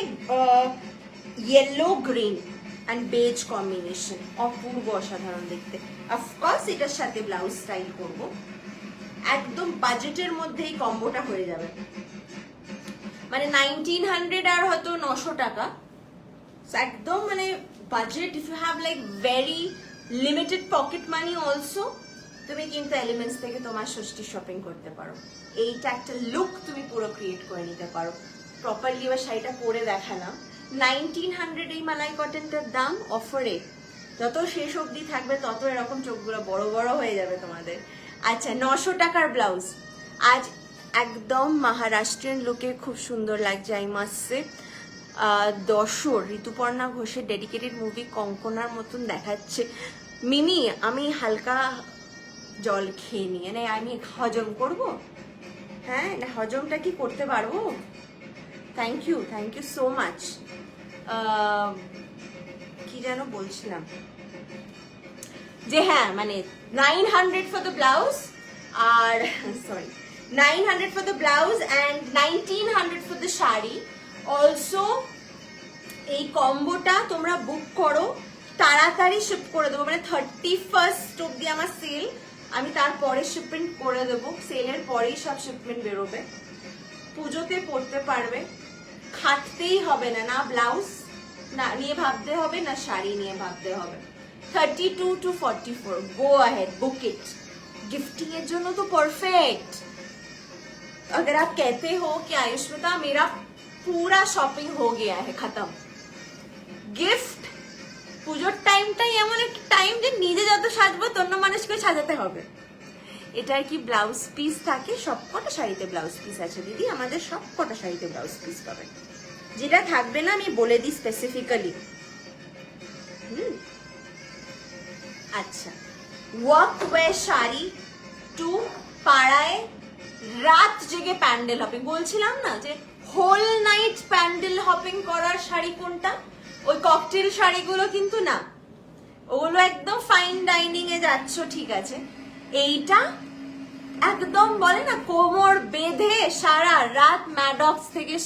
yellow green and beige combination, অপূর্ব অসাধারণ দেখতে। অফকোর্স এটার সাথে ব্লাউজ স্টাইল করব, একদম বাজেটের মধ্যেই কম্বোটা হয়ে যাবে। মানে 1900 আর হয়তো 900 টাকা, একদম মানে budget. If you have like very limited pocket money also, তুমি কিন্তু এলিমেন্টস থেকে তোমার ষষ্ঠী শপিং করতে পারো। এইটা একটা লুক তুমি পুরো ক্রিয়েট করে নিতে পারো প্রপারলি। এবার শাড়িটা পরে দেখালাম। 1900 এই মালাই কটনটার দাম অফারে, যত শেষ অবধি থাকবে তত এরকম চোখগুলো বড় বড় হয়ে যাবে তোমাদের। আচ্ছা 900 টাকার ব্লাউজ আজ একদম মহারাষ্ট্রিয়ান লুকে খুব সুন্দর লাগছে। আই মাস্ট সে, দশর ঋতুপর্ণা ঘোষের ডেডিকেটেড মুভি কঙ্কনার মতন দেখাচ্ছে। মিমি আমি হালকা জল খেয়ে নিয়ে, মানে আমি হজম করব, হ্যাঁ না হজমটা কি করতে পারবো। Thank you so much. কি যেন বলছিলাম, যে হ্যাঁ মানে 900 ফর দ্য ব্লাউজ আর sorry 900 for the blouse and 1900 for the sari. Also এই কম্বোটা তোমরা বুক করো, তাড়াতাড়ি শিপ করে দেবো, মানে 31st অব্দি আমার সেল, আমি তারপরে শিপমেন্ট করে দেবো, সেলের পরেই সব শিপমেন্ট বেরোবে। পুজোতে পরতে পারবে, খাটতেই হবে না, না ব্লাউজ না নিয়ে ভাবতে হবে না শাড়ি নিয়ে ভাবতে হবে। 32 to 44 go ahead book it. Gifting এর জন্য তো পারফেক্ট। अगर आप कहते हो कि आयुष्मिता मेरा पूरा शॉपिंग हो गया है खत्म, गिफ्ट পুজোর টাইমটাই এমন একটা টাইম যে নিজে যত সাজবো অন্য মানুষকে সাজাতে হবে। এটার কি ব্লাউজ পিস থাকে? সবকটা শাড়িতে ব্লাউজ পিস আছে দিদি, আমাদের সবকটা শাড়িতে ব্লাউজ পিস পাবে। যেটা থাকবে না আমি বলে দিই স্পেসিফিক্যালি। আচ্ছা, ওয়ার্ক ওয়্যার শাড়ি টু পাড়ায় রাত জেগে প্যান্ডেল হপিং। বলছিলাম না যে হোল নাইট প্যান্ডেল হপিং করার শাড়ি কোনটা? ওই ককটেল শাড়িগুলো কিন্তু না, ওগুলো একদম ফাইন ডাইনিং এ যাচ্ছ ঠিক আছে। এইটা একদম বলে না কোমর বেঁধে সারা রাত ম্যাডক্স থেকে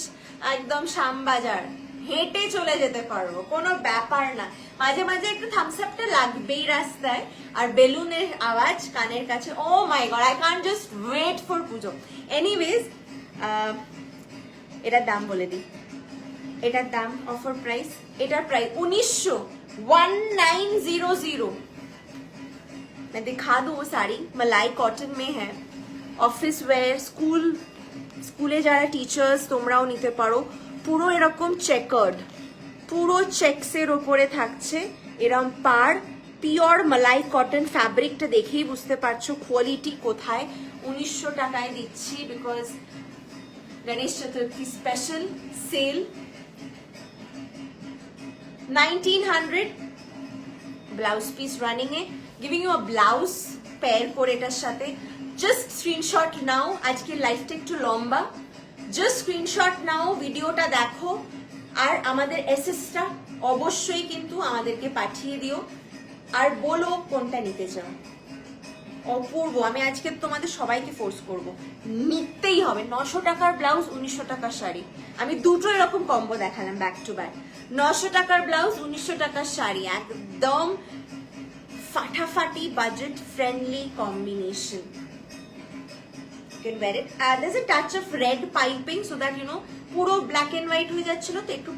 একদম শ্যামবাজার হেঁটে চলে যেতে পারবো, কোনো ব্যাপার না। মাঝে মাঝে একটু থামস আপটা লাগবেই রাস্তায়, আর বেলুনের আওয়াজ কানের কাছে। Oh my god, I can't just wait for Puja. Anyways, এটার দাম বলে দিই, এটার দাম অফার প্রাইস, এটার প্রাইস 1900। मैं दिखा दूँ वो साड़ी, मलाई कॉटन में है, ऑफिस वेयर, স্কুলে যারা টিচার্স তোমরাও নিতে পারো। পুরো এরকম চেকার্ড, পুরো চেকসের ওপরে থাকছে এরকম পাড়, পিওর মালাই কটন। ফ্যাব্রিকটা দেখেই বুঝতে পারছো কোয়ালিটি কোথায়। 1900 টাকায় দিচ্ছি because Ganesh Chaturthi special sale. 1900 blouse piece running এ, giving you a blouse pair করে এটার সাথে। জাস্ট স্ক্রিনশট নাও, আজকের লাইফটা একটু লম্বা, জাস্ট স্ক্রিনশট নাও, ভিডিওটা দেখো, আর আমাদের এসএসটা অবশ্যই কিন্তু আমাদেরকে পাঠিয়ে দিও, আর বলো কোনটা নিতে চাও। অপূর্ব, আমি আজকে তোমাদের সবাইকে ফোর্স করব, নিতেই হবে। 900 টাকার ব্লাউজ, 1900 টাকার শাড়ি, আমি দুটো এরকম কম্বো দেখালাম ব্যাক টু ব্যাক। 900 টাকার ব্লাউজ, 1900 টাকার শাড়ি, একদম ফাটাফাটি budget friendly combination. You can wear it. There's a touch of red piping so that you know পুরো ব্ল্যাক এন্ড হোয়াইট হয়ে যাচ্ছিল তো একটু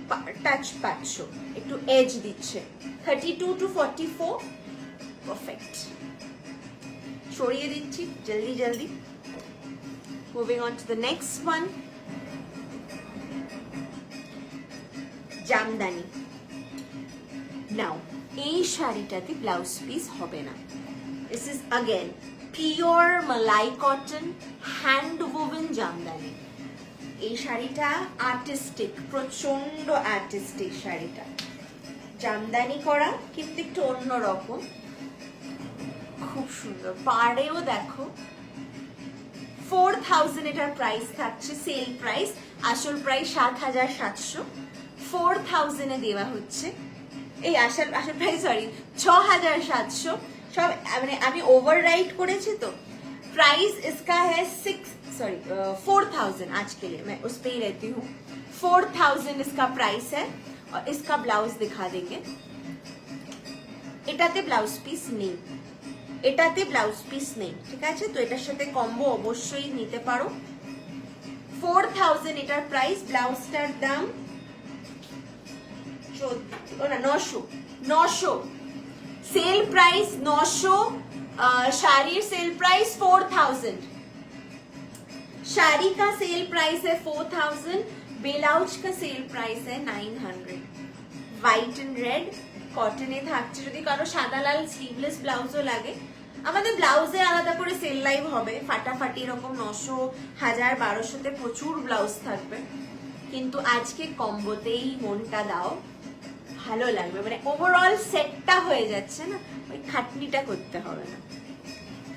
টাচ পাচ্ছ, একটু এজ দিচ্ছে। 32 to 44 পারফেক্ট। ছড়িয়ে দিচ্ছি জলদি জলদি। Moving on to the next one, jamdani. Now এই শাড়িটাতে ব্লাউজ পিস হবে না। This is again pure malai cotton hand woven jamdani. এই শাড়িটা আর্টিস্টিক, প্রচন্ড আর্টিস্টিক শাড়িটা, জামদানি করা কিন্তু একটু অন্যরকম, খুব সুন্দর। পাড়েও দেখো 4000 এটার প্রাইস থাকছে, সেল প্রাইস, আসল প্রাইস 7700, 4000 এ দেওয়া হচ্ছে। এই আসল প্রাইস সরি 6700। सब मैंने अभी ओवरराइड करेছি तो प्राइस इसका है 4000। आज के लिए मैं उस पे ही रहती हूँ। 4000 इसका प्राइस है और इसका ब्लाउज दिखा देंगे। এটাতে ব্লাউজ পিস নেই, এটাতে ব্লাউজ পিস নেই, ঠিক আছে? তো এটার সাথে কম্বো অবশ্যই নিতে পারো। 4000 এটার প্রাইস, ব্লাউজটার দাম 900। Sale price 900, sari sale price 4000, sari का सेल प्राइस है 4000, ब्लाउज का सेल प्राइस है 900। व्हाइट एंड रेड কটনে থাকছে। যদি কারো সাদা লাল স্লিভলেস ব্লাউজও লাগে, আমাদের ব্লাউজে আলাদা করে সেল লাইভ হবে, ফাটাফাটি এরকম 900, 1000, 1200-তে প্রচুর ব্লাউজ থাকবে। কিন্তু আজকে কম্বোতেই মনটা দাও, ভালো লাগবে, মানে ওভারঅল সেটটা হয়ে যাচ্ছে না, ওই খাটনিটা করতে হবে না।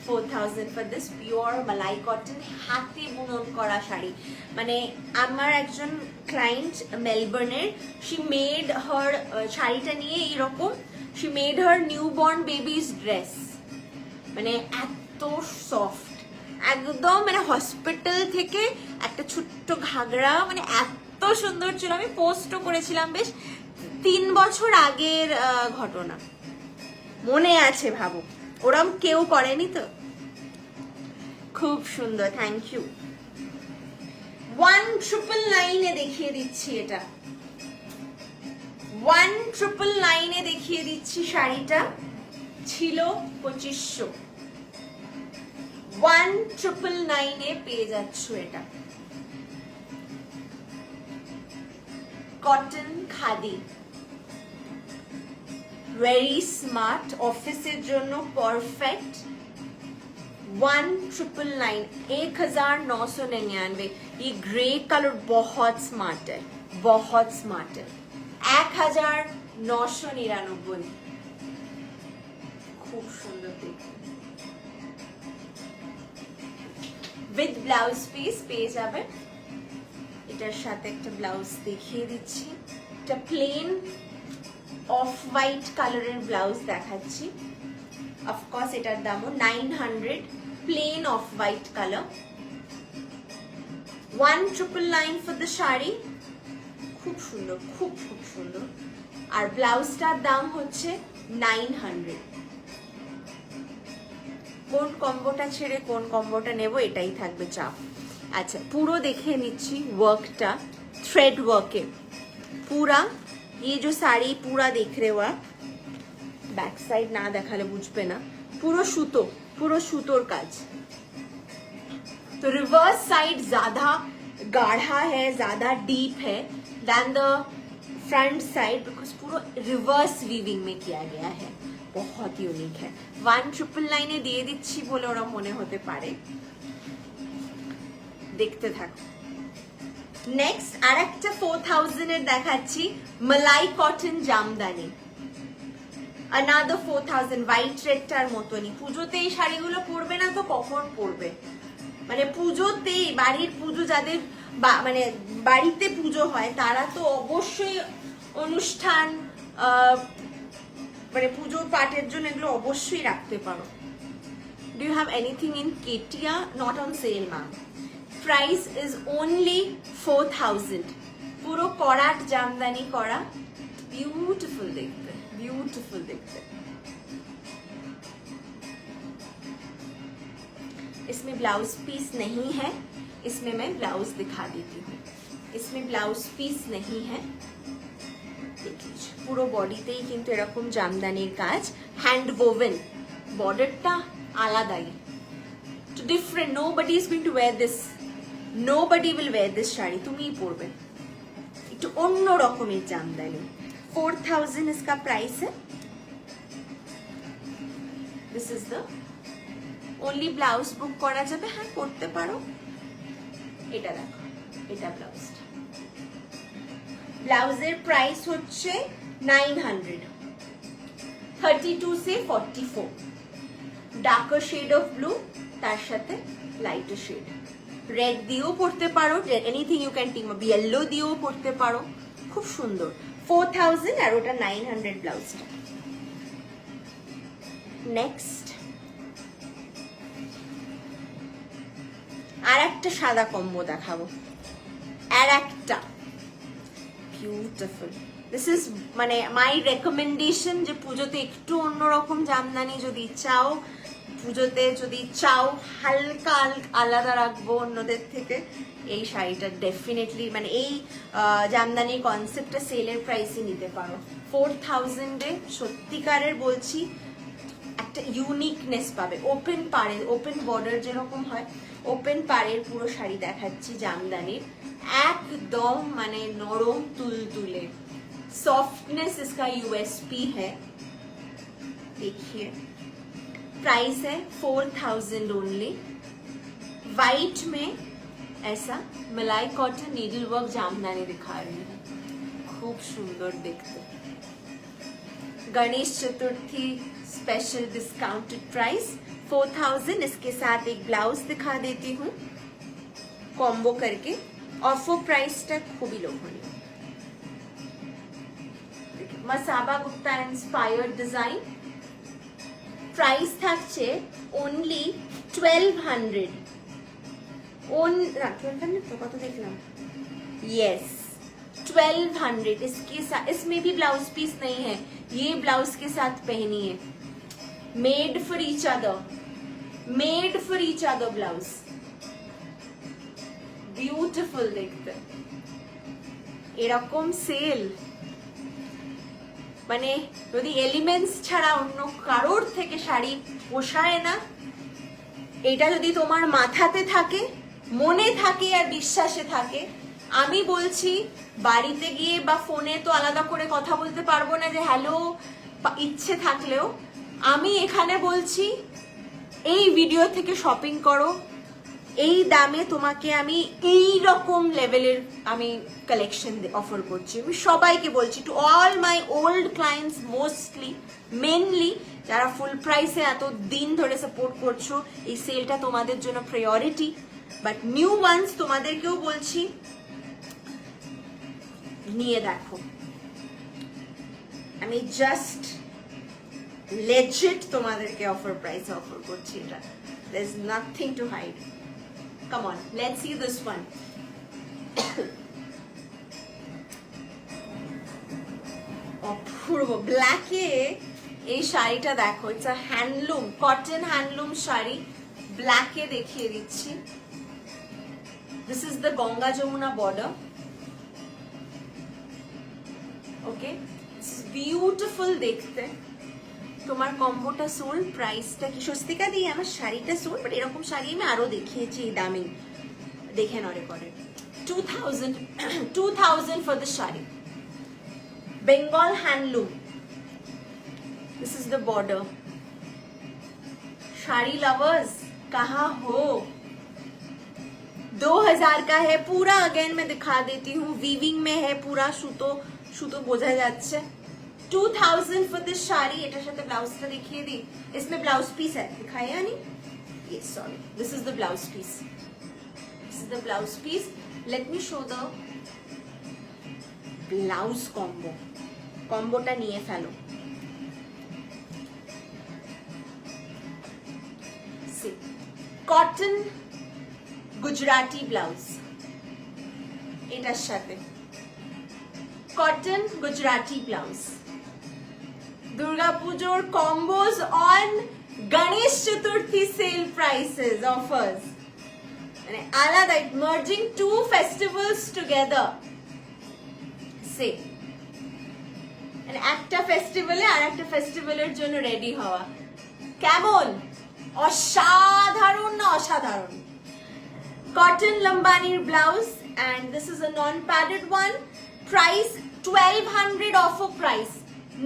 4000 for this pure malai cotton হাতে বুনন করা শাড়ি। মানে আমার একজন ক্লায়েন্ট মেলবোর্নের, শি মেড হার শাড়িটা নিয়ে এইরকম she made her newborn baby's dress মানে এত সফট একদম মানে হসপিটাল থেকে একটা ছোট্ট ঘাগরা মানে এত সুন্দর ছিল আমি পোস্টও করেছিলাম বেশ 3 বছর আগের ঘটনা মনে আছে ভাবো ওরম কেউ করেনি তো খুব সুন্দর থ্যাংক ইউ 1999 এ দেখিয়ে দিচ্ছি এটা 1999 এ দেখিয়ে দিচ্ছি শাড়িটা ছিল 2500 1999 এ পেয়ে যাচ্ছ এটা কটন খাদি ভেরি স্মার্ট অফিসের জন্য পারফেক্ট 1999 1999 ये ग्रे कलर बहुत स्मार्ट है 1999 खूब सुंदर देखते विद ब्लाउज পিস পেয়ে যাবে এটার সাথে একটা ব্লাউজ দেখিয়ে দিচ্ছি এটা প্লেন অফ হোয়াইট কালারের ব্লাউজ দেখাচ্ছি অফকোর্স এটার দামও 900 plain off white colour 1999 for the sari খুব সুন্দর খুব সুন্দর আর ব্লাউজটার দাম হচ্ছে 900 কোন কম্বোটা ছেড়ে কোন কম্বোটা নেব এটাই থাকবে চাপ আচ্ছা পুরো দেখে নিচ্ছি ওয়ার্কটা থ্রেড ওয়ার্কে पूरा ये जो साड़ी पूरा देख रहे हो आप बैक साइड ना देखाले बुझबे ना पूरा सूतोर काज तो रिवर्स साइड ज्यादा गाढ़ा है ज्यादा डीप है then the front side because पूरा रिवर्स वीविंग में किया गया है बहुत यूनिक है 1999 দিয়ে দিচ্ছি বলে ওরা মনে হতে পারে দেখতে থাকো নেক্সট আরেকটা 4000 এর দেখাচ্ছি মালাই কটন জামদানি another 4000 হোয়াইট রেডটার মতনই পুজোতে এই শাড়িগুলো পরবে না তো কখন পরবে মানে পুজোতেই বাড়ির পুজো যাদের মানে বাড়িতে পুজো হয় তারা তো অবশ্যই অনুষ্ঠান মানে পুজো পাঠের জন্য এগুলো অবশ্যই রাখতে পারো do you have anything in কেটিয়া not on sale ma'am price is only 4000 পুরো করাট জামদানি করা বিউটিফুল দেখতে इसमें ब्लाउज पीस नहीं है इसमें मैं ब्लाउज दिखा देती हूँ इसमें ब्लाउज पीस नहीं है পুরো বডিতেই কিন্তু এরকম জামদানির কাজ হ্যান্ড ওভেন বর্ডারটা আলাদাই তো different nobody is going to wear this nobody will wear this sari তুমিই পরবে একটু অন্য রকমের জামদানি 4000 इसका प्राइस है this is the only blouse book করা যাবে হ্যাঁ করতে পারো এটা দেখো এটা ব্লাউজটা ব্লাউজের প্রাইস হচ্ছে 900 32 से 44 ডার্কার শেড অফ ব্লু তার সাথে লাইটার শেড রেড দিয়েও পরতে পারো anything you can team up yellow দিয়েও পরতে পারো খুব সুন্দর 4000 আর ওটা 900 ব্লাউজটা নেক্সট আর একটা সাদা কম্বো দেখাবো আর একটা বিউটিফুল দিস ইজ মানে মাই রেকমেন্ডেশন যে পুজোতে একটু অন্যরকম জামদানি যদি চাও পুজোতে যদি চাও হালকা আলাদা রাখবো অন্যদের থেকে এই শাড়িটা ডেফিনেটলি মানে এই জামদানির কনসেপ্টটা সেলের প্রাইসে নিতে পারো 4000 এ সত্যিকারের বলছি একটা ইউনিকনেস পাবে ওপেন পাড়ের ওপেন বর্ডার যেরকম হয় ওপেন পাড়ের পুরো শাড়ি দেখাচ্ছি জামদানির एकदम माने नरम तुलतुले सॉफ्टनेस इसका यूएसपी है देखिए प्राइस है 4000 ओनली वाइट में ऐसा मलाई कॉटन नीडल वर्क जामदानी दिखा रही है खूब सुंदर देखते Ganesh Chaturthi special discounted price 4000 इसके साथ एक ब्लाउज दिखा देती हूँ कॉम्बो करके ऑफर प्राइसটা খুবই লোভনীয় Masaba Gupta inspired design, price থাকছে অনলি 1200। 1200 तो कत देखलाम, यस 1200। इसमें भी ब्लाउज पीस नहीं है, ये ब्लाउज के साथ पहनिए। Made for each other, made for each other blouse, beautiful देखते। এরকম সেল মানে যদি এলিমেন্টস ছাড়া অন্য কারোর থেকে শাড়ি পোষায় না, এটা যদি তোমার মাথাতে থাকে, মনে থাকে আর বিশ্বাসে থাকে, আমি বলছি বাড়িতে গিয়ে বা ফোনে তো আলাদা করে কথা বলতে পারবো না যে হ্যালো, ইচ্ছে থাকলেও আমি এখানে বলছি এই ভিডিও থেকে শপিং করো, এই দামে তোমাকে আমি এই রকম লেভেলের আমি কালেকশন অফার করছি। আমি সবাইকে বলছি, to all my old clients, mostly mainly যারা ফুল প্রাইসে এত দিন ধরে সাপোর্ট করছো, এই সেলটা তোমাদের জন্য প্রায়োরিটি। বাট নিউ ওয়ান্স তোমাদেরকেও বলছি নিয়ে দেখো। আমি জাস্ট লেজিট তোমাদেরকে অফার প্রাইসে অফার করছি, এটা there is nothing to hide. Come on, let's see this one. অপূর্ব ব্ল্যাকে এই শাড়িটা দেখো, it's a handloom, cotton handloom sari, ব্ল্যাকে দেখিয়ে দিচ্ছি। This is the Ganga Jamuna border, okay, beautiful দেখতে। তোমার কম্বোটা সোল্ড, প্রাইসটা কি স্বস্তিকা দিয়ে আমার শাড়িটা সোল্ড, বাট এরকম শাড়ি আমি আরো দেখিয়েছি এই দামে, দেখে নরে করে। 2000 for the sari, Bengal handloom, this is the border. Sari lovers कहाँ हो, 2000 का है पूरा। अगेन मैं दिखा देती हूँ, वीविंग में है पूरा, সুতো সুতো বোঝা যাচ্ছে। 2000 for this শাড়ি। এটার সাথে ব্লাউজটা দেখিয়ে দিই, इसमें ब्लाउज पीस है, दिखाया नहीं, ये sorry, this is the blouse piece, this is the blouse piece. Let me show the blouse combo, कॉम्बोटा নিয়ে ফেলো। কটন গুজরাটি ব্লাউজ, এটার সাথে কটন গুজরাটি ব্লাউজ। দুর্গা পুজোর combos on Ganesh Chaturthi sale prices offers, মানে আলাদা, মার্জিং টু ফেস্টিভ্যালস টুগেদার। সে একটা ফেস্টিভ্যালে আর একটা ফেস্টিভ্যালের জন্য রেডি হওয়া, কেমন অসাধারণ না অসাধারণ। কটন লম্বানির blouse, and this is a non-padded one. Price 1200 offer price.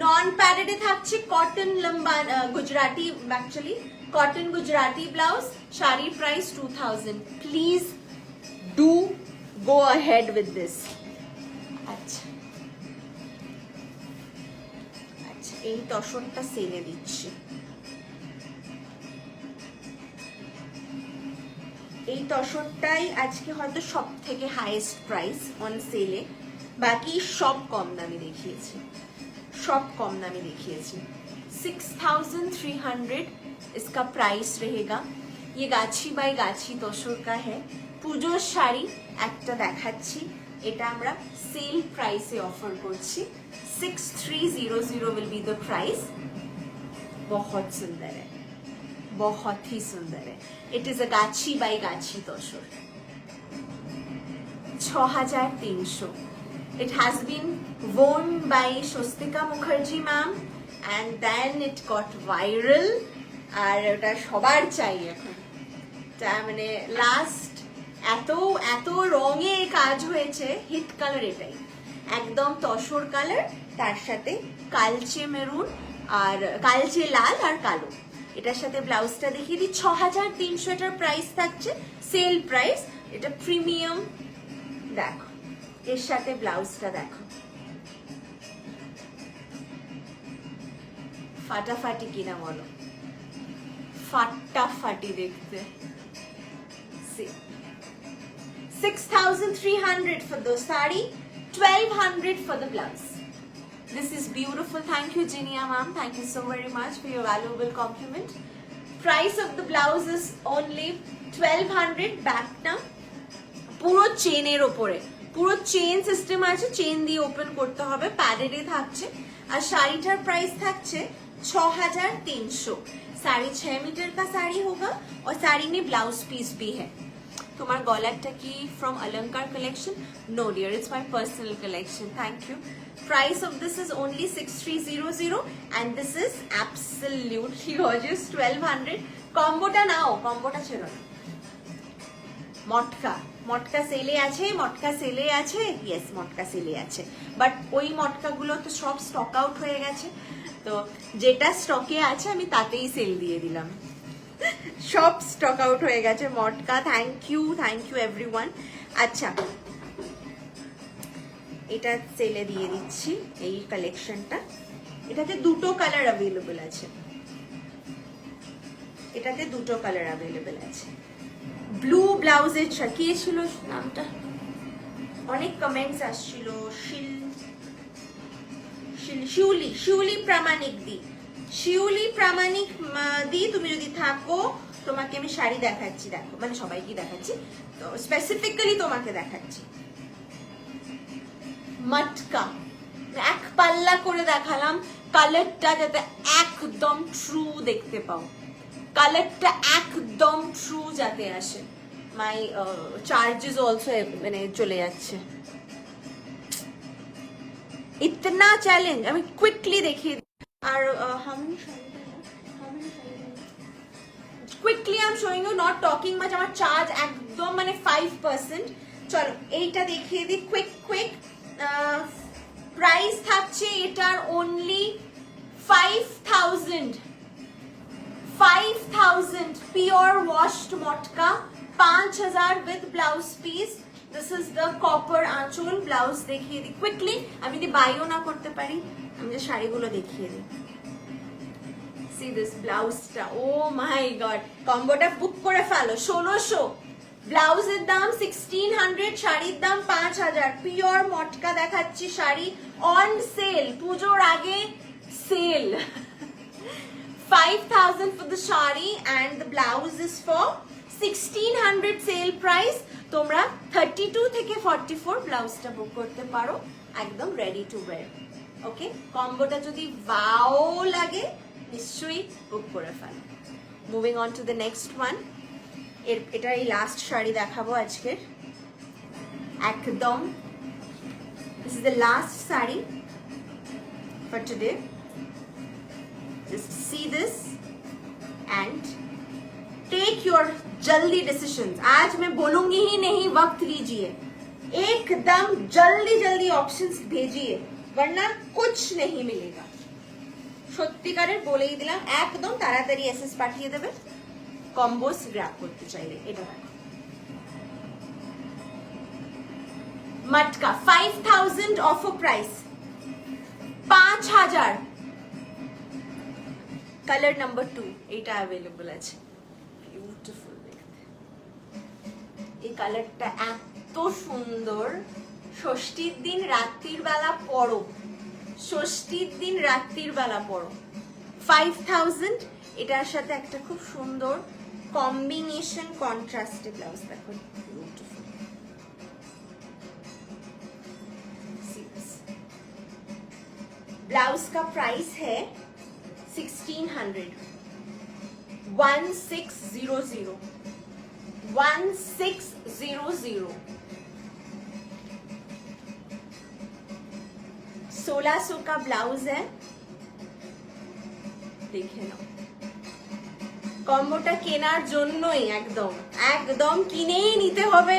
Non-padded এ থাকছে কটন লম্বান Gujarati, actually cotton Gujarati blouse, শাড়ির price 2000। Please do go ahead with this. আচ্ছা আচ্ছা, এই তসরটা সেলে দিচ্ছি। এই তসরটাই আজকে হয়তো সব থেকে হাইয়েস্ট প্রাইস অন সেলে, বাকি সব কম দামে দেখিয়েছি, सब कम दामी देखिएছি। 6300 इसका प्राइस रहेगा। ये गाछी बाई गाछी तसर का है। পুজোর শাড়ি একটা দেখাচ্ছি, এটা আমরা সেল প্রাইসে অফার করছি। 6300 will be the price। बहुत सुंदर है, बहुत ही सुंदर है। It is a गाछी बाई गाछी तसर। 6300। It has been worn by Swastika Mukherjee ma'am and then it got viral আর ওটা সবার চাই এখন। তা মানে লাস্ট এত এত রঙে কাজ হয়েছে, হিট কালার এটাই, একদম তসর কালার, তার সাথে কালচে মেরুন আর কালচে লাল আর কালো। এটার সাথে ব্লাউজটা দেখিয়ে দিই। 6300 এটার প্রাইস থাকছে, সেল প্রাইস। এটা প্রিমিয়াম, দেখো এর সাথে ব্লাউজটা দেখো, ফাটাফাটি কিনা বলো, ফাটাফাটি দেখতে। 6300 for the saree, 1200 for the blouse। This is beautiful. Thank you, Jinia ma'am. Thank you so very much for your valuable compliment. Price of the blouse is only 1200. Back na পুরো চেনের ওপরে, পুরো চেন সিস্টেম আছে, chain দিয়ে open করতে হবে, প্যাডেডে থাকছে। আর শাড়িটার প্রাইস থাকছে 6300। 6.5 मीटर का साड़ी होगा और साड़ी में ब्लाउज पीस भी है। তোমার গলাটা কি from Alankar collection? No dear, it's my personal collection. Thank you. Price of this is only 6300 and this is absolutely gorgeous 1200. কম্বোটা নাও, কম্বোটা ছিল না। মটকা, মটকা সেলে আছে, মটকা সেলে আছে, ইয়েস মটকা সেলে আছে, বাট ওই মটকাগুলো তো সব স্টক আউট হয়ে গেছে, তো যেটা স্টকে আছে আমি তাতেই সেল দিয়ে দিলাম। সব স্টক আউট হয়ে গেছে মটকা। Thank you everyone. আচ্ছা, এটা সেলে দিয়ে দিচ্ছি এই কালেকশনটা। এটাতে দুটো কালার অ্যাভেলেবল আছে, এটাতে দুটো কালার অ্যাভেলেবল আছে। ব্লু ব্লাউজের কি ছিল নামটা, অনেক কমেন্টস আসছিল। শিউলি প্রামাণিক দি, শিউলি প্রামাণিক দি, তুমি যদি থাকো তোমাকে আমি শাড়ি দেখাচ্ছি, দেখো মানে সবাইকে দেখাচ্ছি, তো স্পেসিফিক্যালি তোমাকে দেখাচ্ছি। মটকা এক পাল্লা করে দেখালাম, কালারটা যাতে একদম ট্রু দেখতে পাও, কালারটা একদম ট্রু যাতে আসে। মাই চার্জেস অলসো মানে চলে যাচ্ছে। ইতনা চ্যালেঞ্জ আমি কুইকলি দেখিয়ে দিই। আর quickly I am showing you, not talking much. আমার চার্জ একদম মানে 5%। চলো এইটা দেখিয়ে দিই কুইক। প্রাইস থাকছে এটার অনলি 5000 পিওর ওয়াশড মটকা, 5000 with blouse piece. This is the copper আঁচল। ব্লাউজ দেখিয়ে দিই কুইকলি, আমি যদি বাইও না করতে পারি, আমি যে শাড়িগুলো দেখিয়ে দিই। সি দিস ব্লাউজটা, ও মাই গড, কম্বোটা বুক করে ফেলো। 1600, ব্লাউজের দাম 1600, শাড়ির দাম 5000। পিওর মটকা দেখাচ্ছি শাড়ি, অন সেল, পুজোর আগে sell. 5000 for the shari and the blouse is for 1600 sale price. তোমরা 32 থেকে 44 ব্লাউজটা বুক করতে পারো, একদম রেডি টু ওয়্যার। ওকে, কম্বোটা যদি ওয়াও লাগে নিশ্চয়ই বুক করে ফেলো। Moving on to the next one. এটা এই লাস্ট শাড়ি দেখাবো আজকের একদম। This is the last sari for today. Just see this and take your जल्दी decisions. आज मैं बोलूंगी ही नहीं, वक्त लीजिए, एकदम जल्दी ऑप्शंस भेजिए, वरना कुछ नहीं मिलेगा। সত্যিকারের বলেই দিলাম, একদম তাড়াতাড়ি এসএস পাঠিয়ে দেবে কম্বোস গ্র্যাব করতে চাইলে। এটা দেখো মটকা 5000 অফার প্রাইস, 5000। কালার নাম্বার 2 এটা অ্যাভেলেবল আছে। বিউটিফুল দেখতে, এই কালারটা এত সুন্দর। ষষ্ঠীর দিন রাত্রির বেলা পরো, ষষ্ঠীর দিন রাত্রির বেলা পরো। 5000। এটার সাথে একটা খুব সুন্দর কম্বিনেশন কন্ট্রাস্টে ব্লাউজ দেখো, বিউটিফুল। ब्लाउज का प्राइस है 1600, 1600, 1600। 1600 का ब्लाउज है, দেখে নাও। কম্বোটা কেনার জন্যই একদম একদম কিনেই নিতে হবে,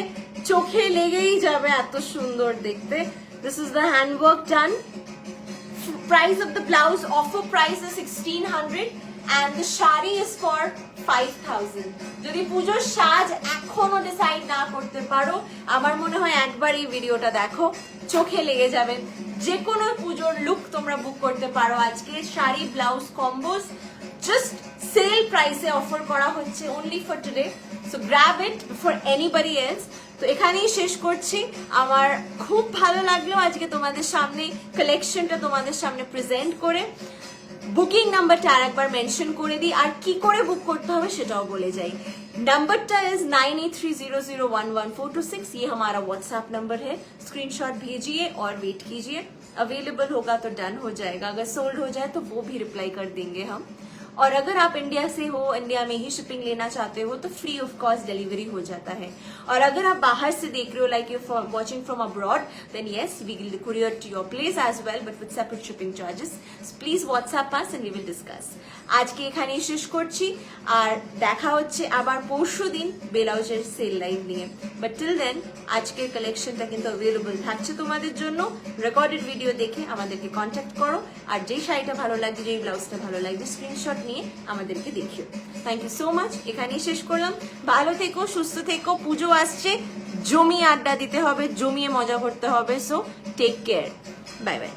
চোখে লেগেই যাবে, এত সুন্দর দেখতে। This is the handwork done. Price of the blouse, offer price is 1600 and the shari is for 5000. যদি পুজোর সাজ এখনো ডিসাইড না করতে পারো, আমার মনে হয় একবার এই ভিডিওটা দেখো, চোখে লেগে যাবে। যে কোনো পুজোর লুক তোমরা বুক করতে পারো আজকে। শাড়ি ব্লাউজ কম্বোস জাস্ট সেল প্রাইসে অফার করা হচ্ছে only for today, so grab it for anybody else. তো এখানেই শেষ করছি। আমার খুব ভালো লাগলো আজকে তোমাদের সামনে কালেকশনটা তোমাদের সামনে প্রেজেন্ট করে। বুকিং নাম্বারটা আর একবার মেंशन করে দিই, আর কি করে বুক করতে হবে সেটাও বলে যাই। नंबरটা इज 9830011426। ये हमारा व्हाट्सएप नंबर है, स्क्रीनशॉट भेजिए और वेट कीजिए, अवेलेबल होगा तो डन हो जाएगा, अगर सोल्ड हो जाए तो वो भी रिप्लाई कर देंगे हम। और अगर आप इंडिया से हो, इंडिया में ही शिपिंग लेना चाहते हो तो फ्री ऑफ कॉस्ट डिलीवरी हो जाता है। और अगर आप बाहर से देख रहे हो, like you watching from abroad, then yes we will courier to your place as well, but with separate shipping charges. Please WhatsApp us and we will discuss. আজকে এখানেই শেষ করছি, আর দেখা হচ্ছে আবার পরশুদিন ব্লাউজের সেল লাইভ নিয়ে। বাট টিল দেন আজকের কালেকশনটা কিন্তু অ্যাভেলেবল থাকছে তোমাদের জন্য। রেকর্ডেড ভিডিও দেখে আমাদেরকে কন্ট্যাক্ট করো, আর যেই শাড়িটা ভালো লাগবে, যেই ব্লাউজটা ভালো লাগবে, স্ক্রিনশট নিয়ে আমাদেরকে দেখিও। Thank you so much. এখানেই শেষ করলাম। ভালো থেকো, সুস্থ থেকো। পুজো আসছে, জমিয়ে আড্ডা দিতে হবে, জমিয়ে মজা করতে হবে। So take care, bye by.